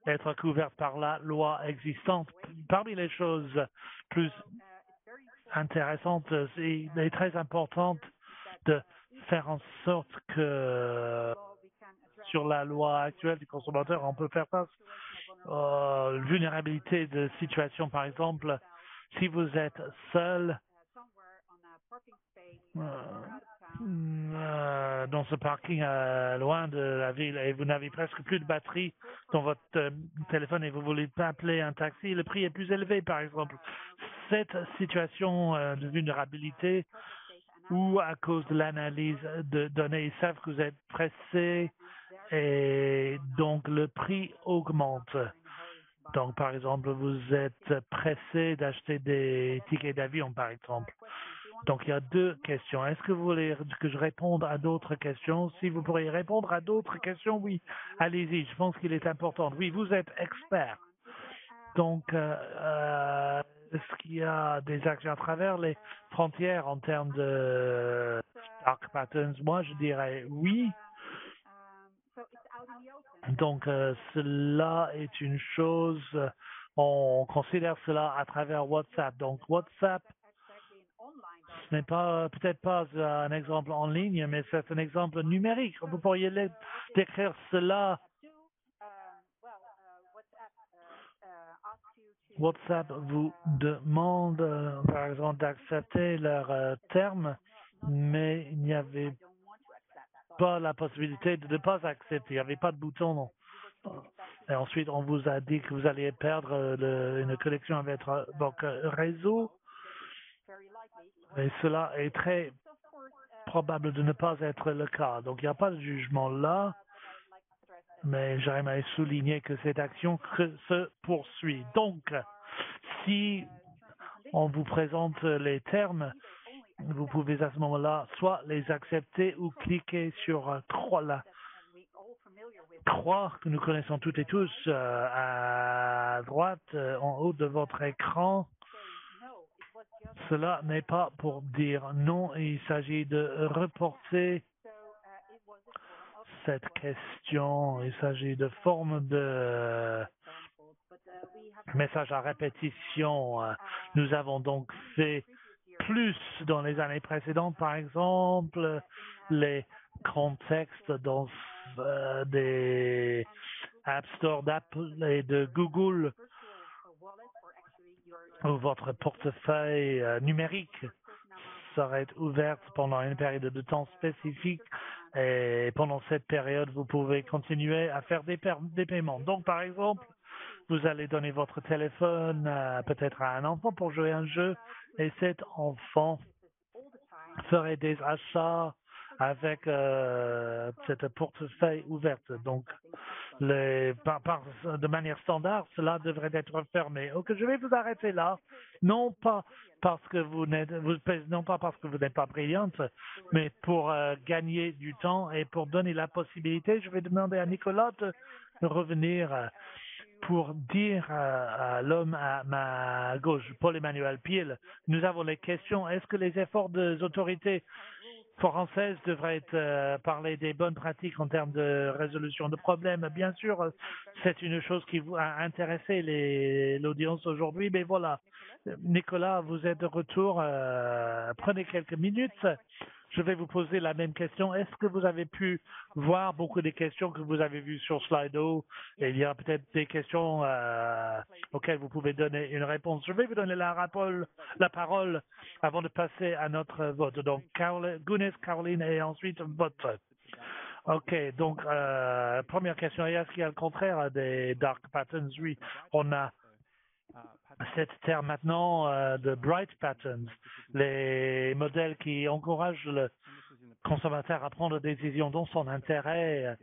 être couverts par la loi existante. Parmi les choses plus intéressantes, il est très important de faire en sorte que sur la loi actuelle du consommateur, on peut faire face à vulnérabilité de situation, par exemple, si vous êtes seul dans ce parking loin de la ville et vous n'avez presque plus de batterie dans votre téléphone et vous voulez pas appeler un taxi, le prix est plus élevé, par exemple. Cette situation de vulnérabilité ou à cause de l'analyse de données, ils savent que vous êtes pressé et donc le prix augmente. Donc, par exemple, vous êtes pressé d'acheter des tickets d'avion, par exemple. Donc, il y a deux questions. Est-ce que vous voulez que je réponde à d'autres questions? Si vous pourriez répondre à d'autres questions, oui, allez-y. Je pense qu'il est important. Oui, vous êtes expert. Donc, est-ce qu'il y a des actions à travers les frontières en termes de dark patterns? Moi, je dirais oui. Donc, cela est une chose, on considère cela à travers WhatsApp. Donc, WhatsApp, ce n'est pas, peut-être pas un exemple en ligne, mais c'est un exemple numérique. Vous pourriez décrire cela. WhatsApp vous demande, par exemple, d'accepter leurs termes, mais il n'y avait pas la possibilité de ne pas accepter. Il n'y avait pas de bouton. Non. Et ensuite, on vous a dit que vous alliez perdre une connexion avec votre réseau. Et cela est très probable de ne pas être le cas. Donc, il n'y a pas de jugement là. Mais j'aimerais souligner que cette action se poursuit. Donc, si on vous présente les termes, vous pouvez à ce moment-là soit les accepter ou cliquer sur la croix que nous connaissons toutes et tous à droite, en haut de votre écran. Cela n'est pas pour dire non, il s'agit de reporter cette question. Il s'agit de forme de message à répétition. Nous avons donc fait plus dans les années précédentes, par exemple, les contextes dans des App Store d'Apple et de Google où votre portefeuille numérique serait ouverte pendant une période de temps spécifique et pendant cette période, vous pouvez continuer à faire des paiements. Donc, par exemple, vous allez donner votre téléphone peut-être à un enfant pour jouer à un jeu et cet enfant ferait des achats avec cette portefeuille ouverte. Donc, de manière standard, cela devrait être fermé. Ok, je vais vous arrêter là. Non pas parce que vous n'êtes pas brillante, mais pour gagner du temps et pour donner la possibilité, je vais demander à Nicolas de revenir pour dire à l'homme à ma gauche, Paul-Emmanuel Piel, nous avons les questions. Est-ce que les efforts des autorités françaises devraient parler des bonnes pratiques en termes de résolution de problèmes? Bien sûr, c'est une chose qui a intéressé l'audience aujourd'hui, mais voilà. Nicolas, vous êtes de retour. Prenez quelques minutes. Je vais vous poser la même question. Est-ce que vous avez pu voir beaucoup des questions que vous avez vues sur Slido? Et il y a peut-être des questions auxquelles vous pouvez donner une réponse. Je vais vous donner la parole avant de passer à notre vote. Donc, Guinness, Caroline et ensuite vote. Ok, donc première question, est-ce qu'il y a le contraire des dark patterns? Oui, on a Cette terme maintenant de bright patterns, les modèles qui encouragent le consommateur à prendre des décisions dans son intérêt,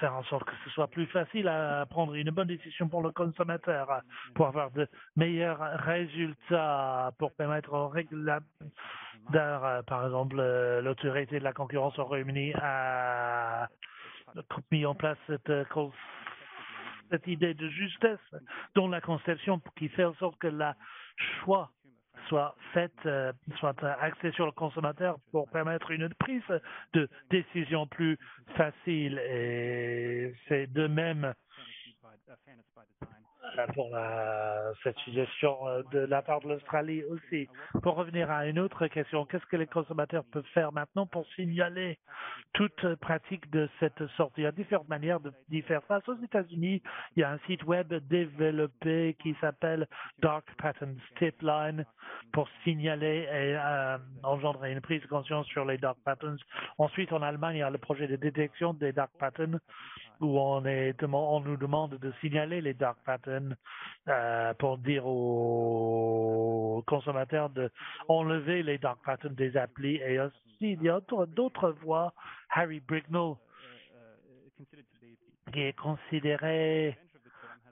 faire en sorte que ce soit plus facile à prendre une bonne décision pour le consommateur, pour avoir de meilleurs résultats, pour permettre aux régulateurs, par exemple l'autorité de la concurrence au Royaume-Uni, a mis en place cette idée de justesse dans la conception qui fait en sorte que le choix soit axé sur le consommateur pour permettre une prise de décision plus facile. Et c'est de même pour cette suggestion de la part de l'Australie aussi. Pour revenir à une autre question, qu'est-ce que les consommateurs peuvent faire maintenant pour signaler toute pratique de cette sorte? Il y a différentes manières de faire face. Aux États-Unis, il y a un site web développé qui s'appelle Dark Patterns Tipline pour signaler et engendrer une prise de conscience sur les dark patterns. Ensuite, en Allemagne, il y a le projet de détection des dark patterns où on nous demande de signaler les dark patterns pour dire aux consommateurs de enlever les dark patterns des applis. Et aussi, il y a d'autres voies. Harry Brignall, qui est considéré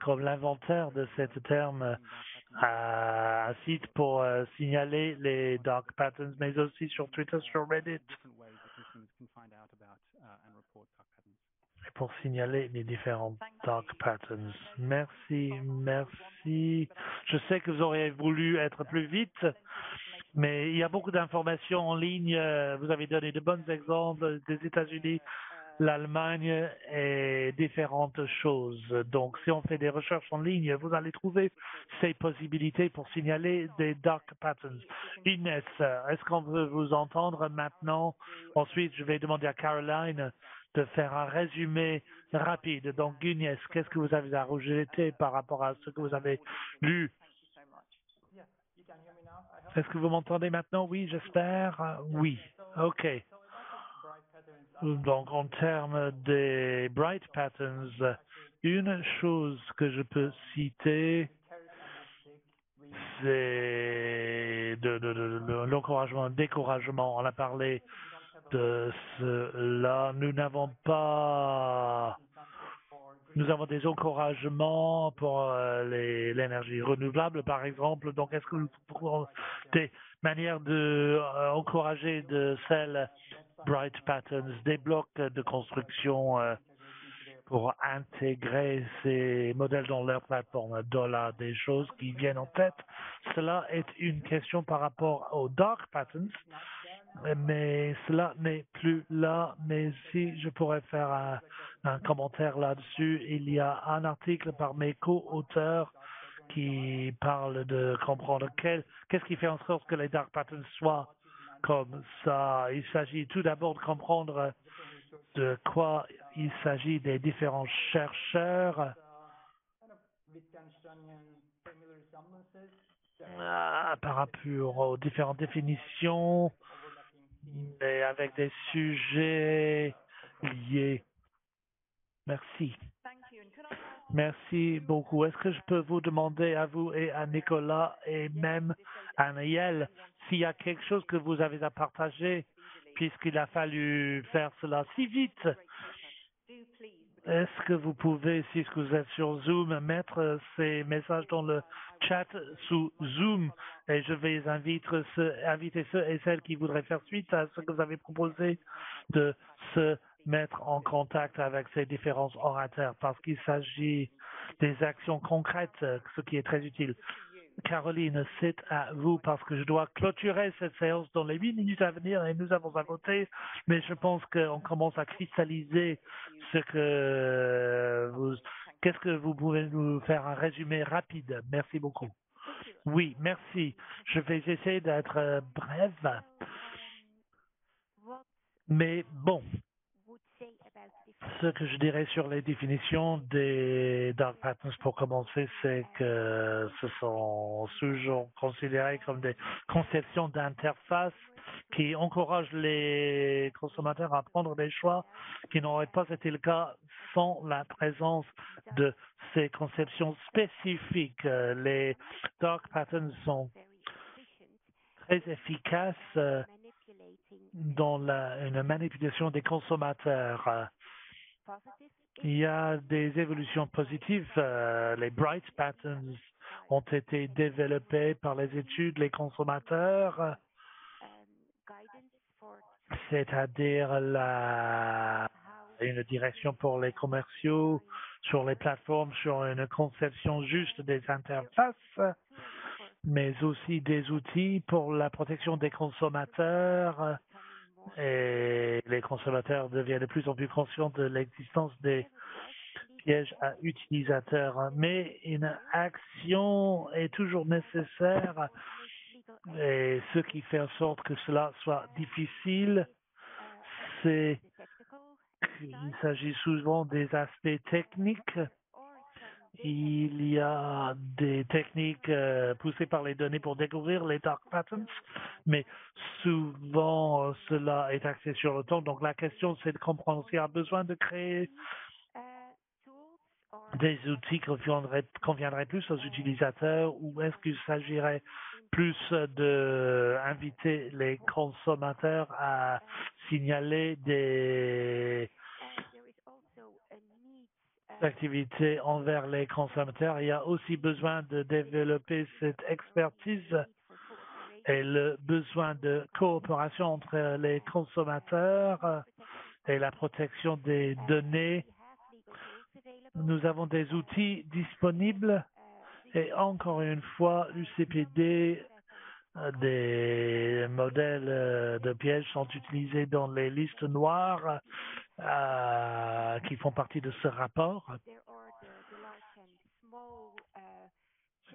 comme l'inventeur de ce terme, a un site pour signaler les dark patterns, mais aussi sur Twitter, sur Reddit, pour signaler les différents dark patterns. Merci. Je sais que vous auriez voulu être plus vite, mais il y a beaucoup d'informations en ligne. Vous avez donné de bons exemples des États-Unis, l'Allemagne et différentes choses. Donc, si on fait des recherches en ligne, vous allez trouver ces possibilités pour signaler des dark patterns. Inès, est-ce qu'on veut vous entendre maintenant? Ensuite, je vais demander à Caroline de faire un résumé rapide. Donc, Inès, qu'est-ce que vous avez à rajouter par rapport à ce que vous avez lu? Est-ce que vous m'entendez maintenant? Oui, j'espère. Oui. OK. Donc, en termes des bright patterns, une chose que je peux citer, c'est de l'encouragement, le découragement. On a parlé de cela. Nous avons des encouragements pour l'énergie renouvelable, par exemple. Donc, est-ce que nous pouvons des manières de encourager de celles bright patterns, des blocs de construction pour intégrer ces modèles dans leur plateforme? Dollar, des choses qui viennent en tête. Cela est une question par rapport aux dark patterns, mais cela n'est plus là. Mais si je pourrais faire un commentaire là-dessus, il y a un article par mes co-auteurs qui parle de comprendre qu'est-ce qui fait en sorte que les dark patterns soient comme ça. Il s'agit tout d'abord de comprendre de quoi il s'agit des différents chercheurs par rapport aux différentes définitions et avec des sujets liés. Merci. Merci beaucoup. Est-ce que je peux vous demander à vous et à Nicolas et même à Naël s'il y a quelque chose que vous avez à partager puisqu'il a fallu faire cela si vite? Est-ce que vous pouvez, si vous êtes sur Zoom, mettre ces messages dans le chat sous Zoom et je vais inviter ceux et celles qui voudraient faire suite à ce que vous avez proposé de se mettre en contact avec ces différents orateurs parce qu'il s'agit des actions concrètes, ce qui est très utile. Caroline, c'est à vous parce que je dois clôturer cette séance dans les 8 minutes à venir et nous avons à voter, mais je pense qu'on commence à cristalliser qu'est-ce que vous pouvez nous faire un résumé rapide? Merci beaucoup. Oui, merci. Je vais essayer d'être brève. Mais bon, Ce que je dirais sur les définitions des dark patterns pour commencer, c'est que ce sont toujours considérés comme des conceptions d'interface qui encouragent les consommateurs à prendre des choix qui n'auraient pas été le cas sans la présence de ces conceptions spécifiques. Les dark patterns sont très efficaces dans une manipulation des consommateurs. Il y a des évolutions positives. Les bright patterns ont été développés par les études, les consommateurs, c'est-à-dire une direction pour les commerciaux sur les plateformes, sur une conception juste des interfaces, mais aussi des outils pour la protection des consommateurs. Et les consommateurs deviennent de plus en plus conscients de l'existence des pièges à utilisateurs. Mais une action est toujours nécessaire et ce qui fait en sorte que cela soit difficile, c'est qu'il s'agit souvent des aspects techniques. Il y a des techniques poussées par les données pour découvrir les dark patterns, mais souvent cela est axé sur le temps. Donc la question, c'est de comprendre s'il y a besoin de créer des outils qui conviendraient plus aux utilisateurs ou est-ce qu'il s'agirait plus d'inviter les consommateurs à signaler des activités envers les consommateurs. Il y a aussi besoin de développer cette expertise et le besoin de coopération entre les consommateurs et la protection des données. Nous avons des outils disponibles et encore une fois, l'UCPD, des modèles de pièges sont utilisés dans les listes noires qui font partie de ce rapport.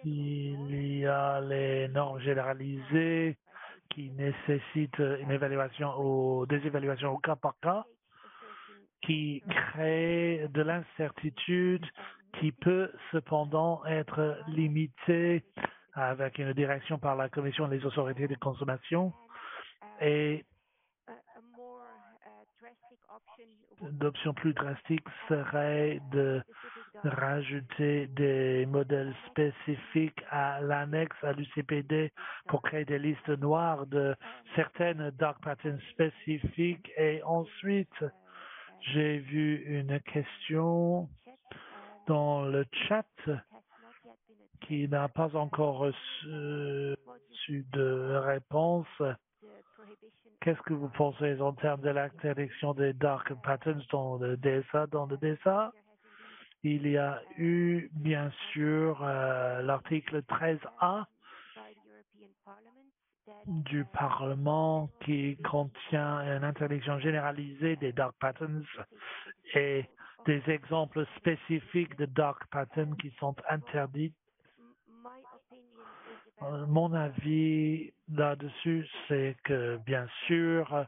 Il y a les normes généralisées qui nécessitent une évaluation des évaluations au cas par cas, qui créent de l'incertitude qui peut cependant être limitée avec une direction par la Commission et les autorités de consommation et d'options plus drastiques serait de rajouter des modèles spécifiques à l'annexe à l'UCPD pour créer des listes noires de certaines dark patterns spécifiques. Et ensuite, j'ai vu une question dans le chat qui n'a pas encore reçu de réponse. Qu'est-ce que vous pensez en termes de l'interdiction des dark patterns dans le DSA? Dans le DSA, il y a eu bien sûr l'article 13A du Parlement qui contient une interdiction généralisée des dark patterns et des exemples spécifiques de dark patterns qui sont interdits. Mon avis là-dessus, c'est que bien sûr,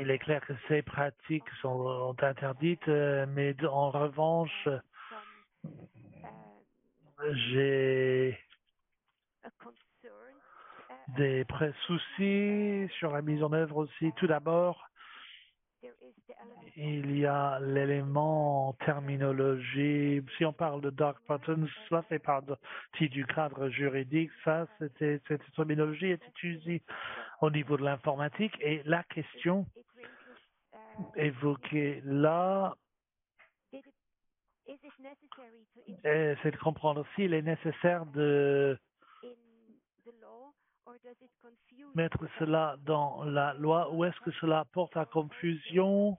il est clair que ces pratiques sont interdites, mais en revanche, j'ai des soucis sur la mise en œuvre aussi. Tout d'abord, il y a l'élément terminologie. Si on parle de dark patterns, cela fait partie du cadre juridique. Cette terminologie est utilisée au niveau de l'informatique. Et la question évoquée là, c'est de comprendre s'il est nécessaire de mettre cela dans la loi ou est-ce que cela porte à confusion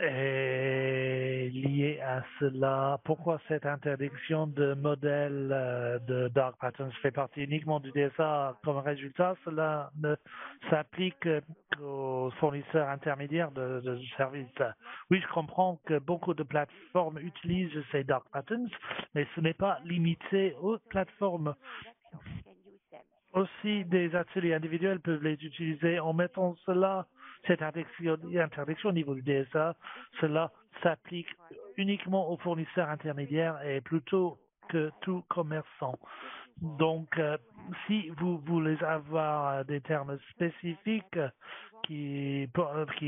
et lié à cela, pourquoi cette interdiction de modèle de dark patterns fait partie uniquement du DSA comme résultat? Cela ne s'applique qu'aux fournisseurs intermédiaires de services. Oui, je comprends que beaucoup de plateformes utilisent ces dark patterns, mais ce n'est pas limité aux plateformes. Aussi, des ateliers individuels peuvent les utiliser en mettant cette interdiction au niveau du DSA. Cela s'applique uniquement aux fournisseurs intermédiaires et plutôt que tout commerçant. Donc, si vous voulez avoir des termes spécifiques qui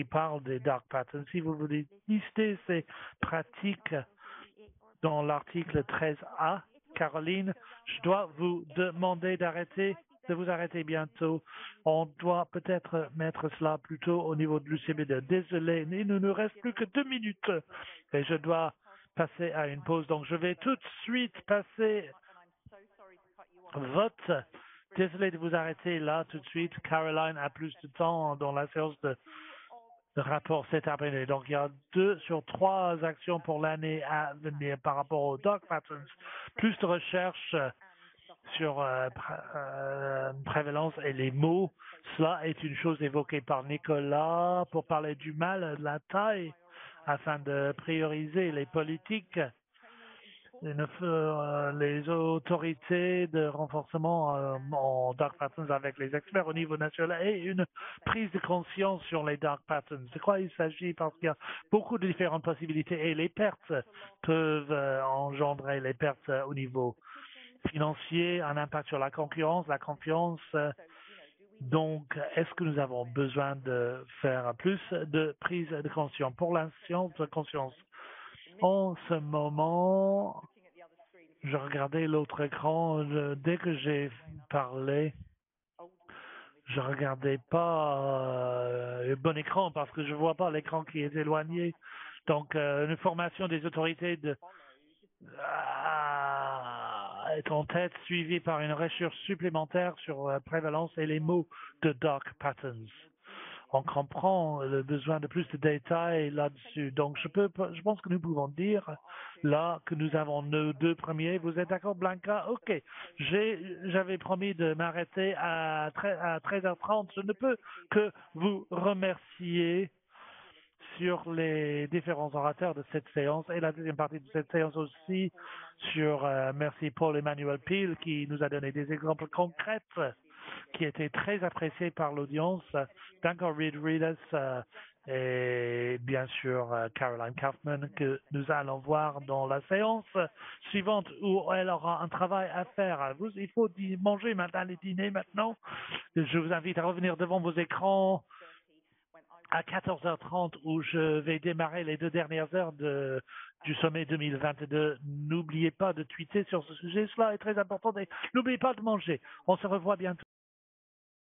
parlent des dark patterns, si vous voulez lister ces pratiques dans l'article 13A, Caroline, je dois vous demander de vous arrêter bientôt. On doit peut-être mettre cela plutôt au niveau de l'UCBD. Désolé, il ne nous reste plus que 2 minutes et je dois passer à une pause. Donc, je vais tout de suite passer vote. Désolé de vous arrêter là tout de suite. Caroline a plus de temps dans la séance de rapport cet après-midi. Donc, il y a 2 sur 3 actions pour l'année à venir par rapport aux dark patterns. Plus de recherche sur prévalence et les mots. Cela est une chose évoquée par Nicolas pour parler du mal, de la taille, afin de prioriser les politiques, les autorités de renforcement en dark patterns avec les experts au niveau national et une prise de conscience sur les dark patterns. De quoi il s'agit? Parce qu'il y a beaucoup de différentes possibilités et les pertes peuvent engendrer les pertes au niveau financier, un impact sur la concurrence, la confiance. Donc, est-ce que nous avons besoin de faire plus de prise de conscience? Pour la science de conscience, en ce moment, je regardais l'autre écran. Dès que j'ai parlé, je regardais pas le bon écran parce que je vois pas l'écran qui est éloigné. Donc, une formation des autorités est en tête, suivie par une recherche supplémentaire sur la prévalence et les mots de dark patterns. On comprend le besoin de plus de détails là-dessus. Donc, je pense que nous pouvons dire là que nous avons nos 2 premiers. Vous êtes d'accord, Blanca? OK. J'avais promis de m'arrêter à 13h30. Je ne peux que vous remercier sur les différents orateurs de cette séance et la deuxième partie de cette séance aussi sur merci Paul Emmanuel Peel qui nous a donné des exemples concrets qui étaient très appréciés par l'audience. D'accord, Reed Reedus et bien sûr Caroline Kaufman que nous allons voir dans la séance suivante où elle aura un travail à faire. Il faut manger maintenant les dîners maintenant. Je vous invite à revenir devant vos écrans à 14h30 où je vais démarrer les 2 dernières heures du sommet 2022. N'oubliez pas de tweeter sur ce sujet, cela est très important. N'oubliez pas de manger. On se revoit bientôt.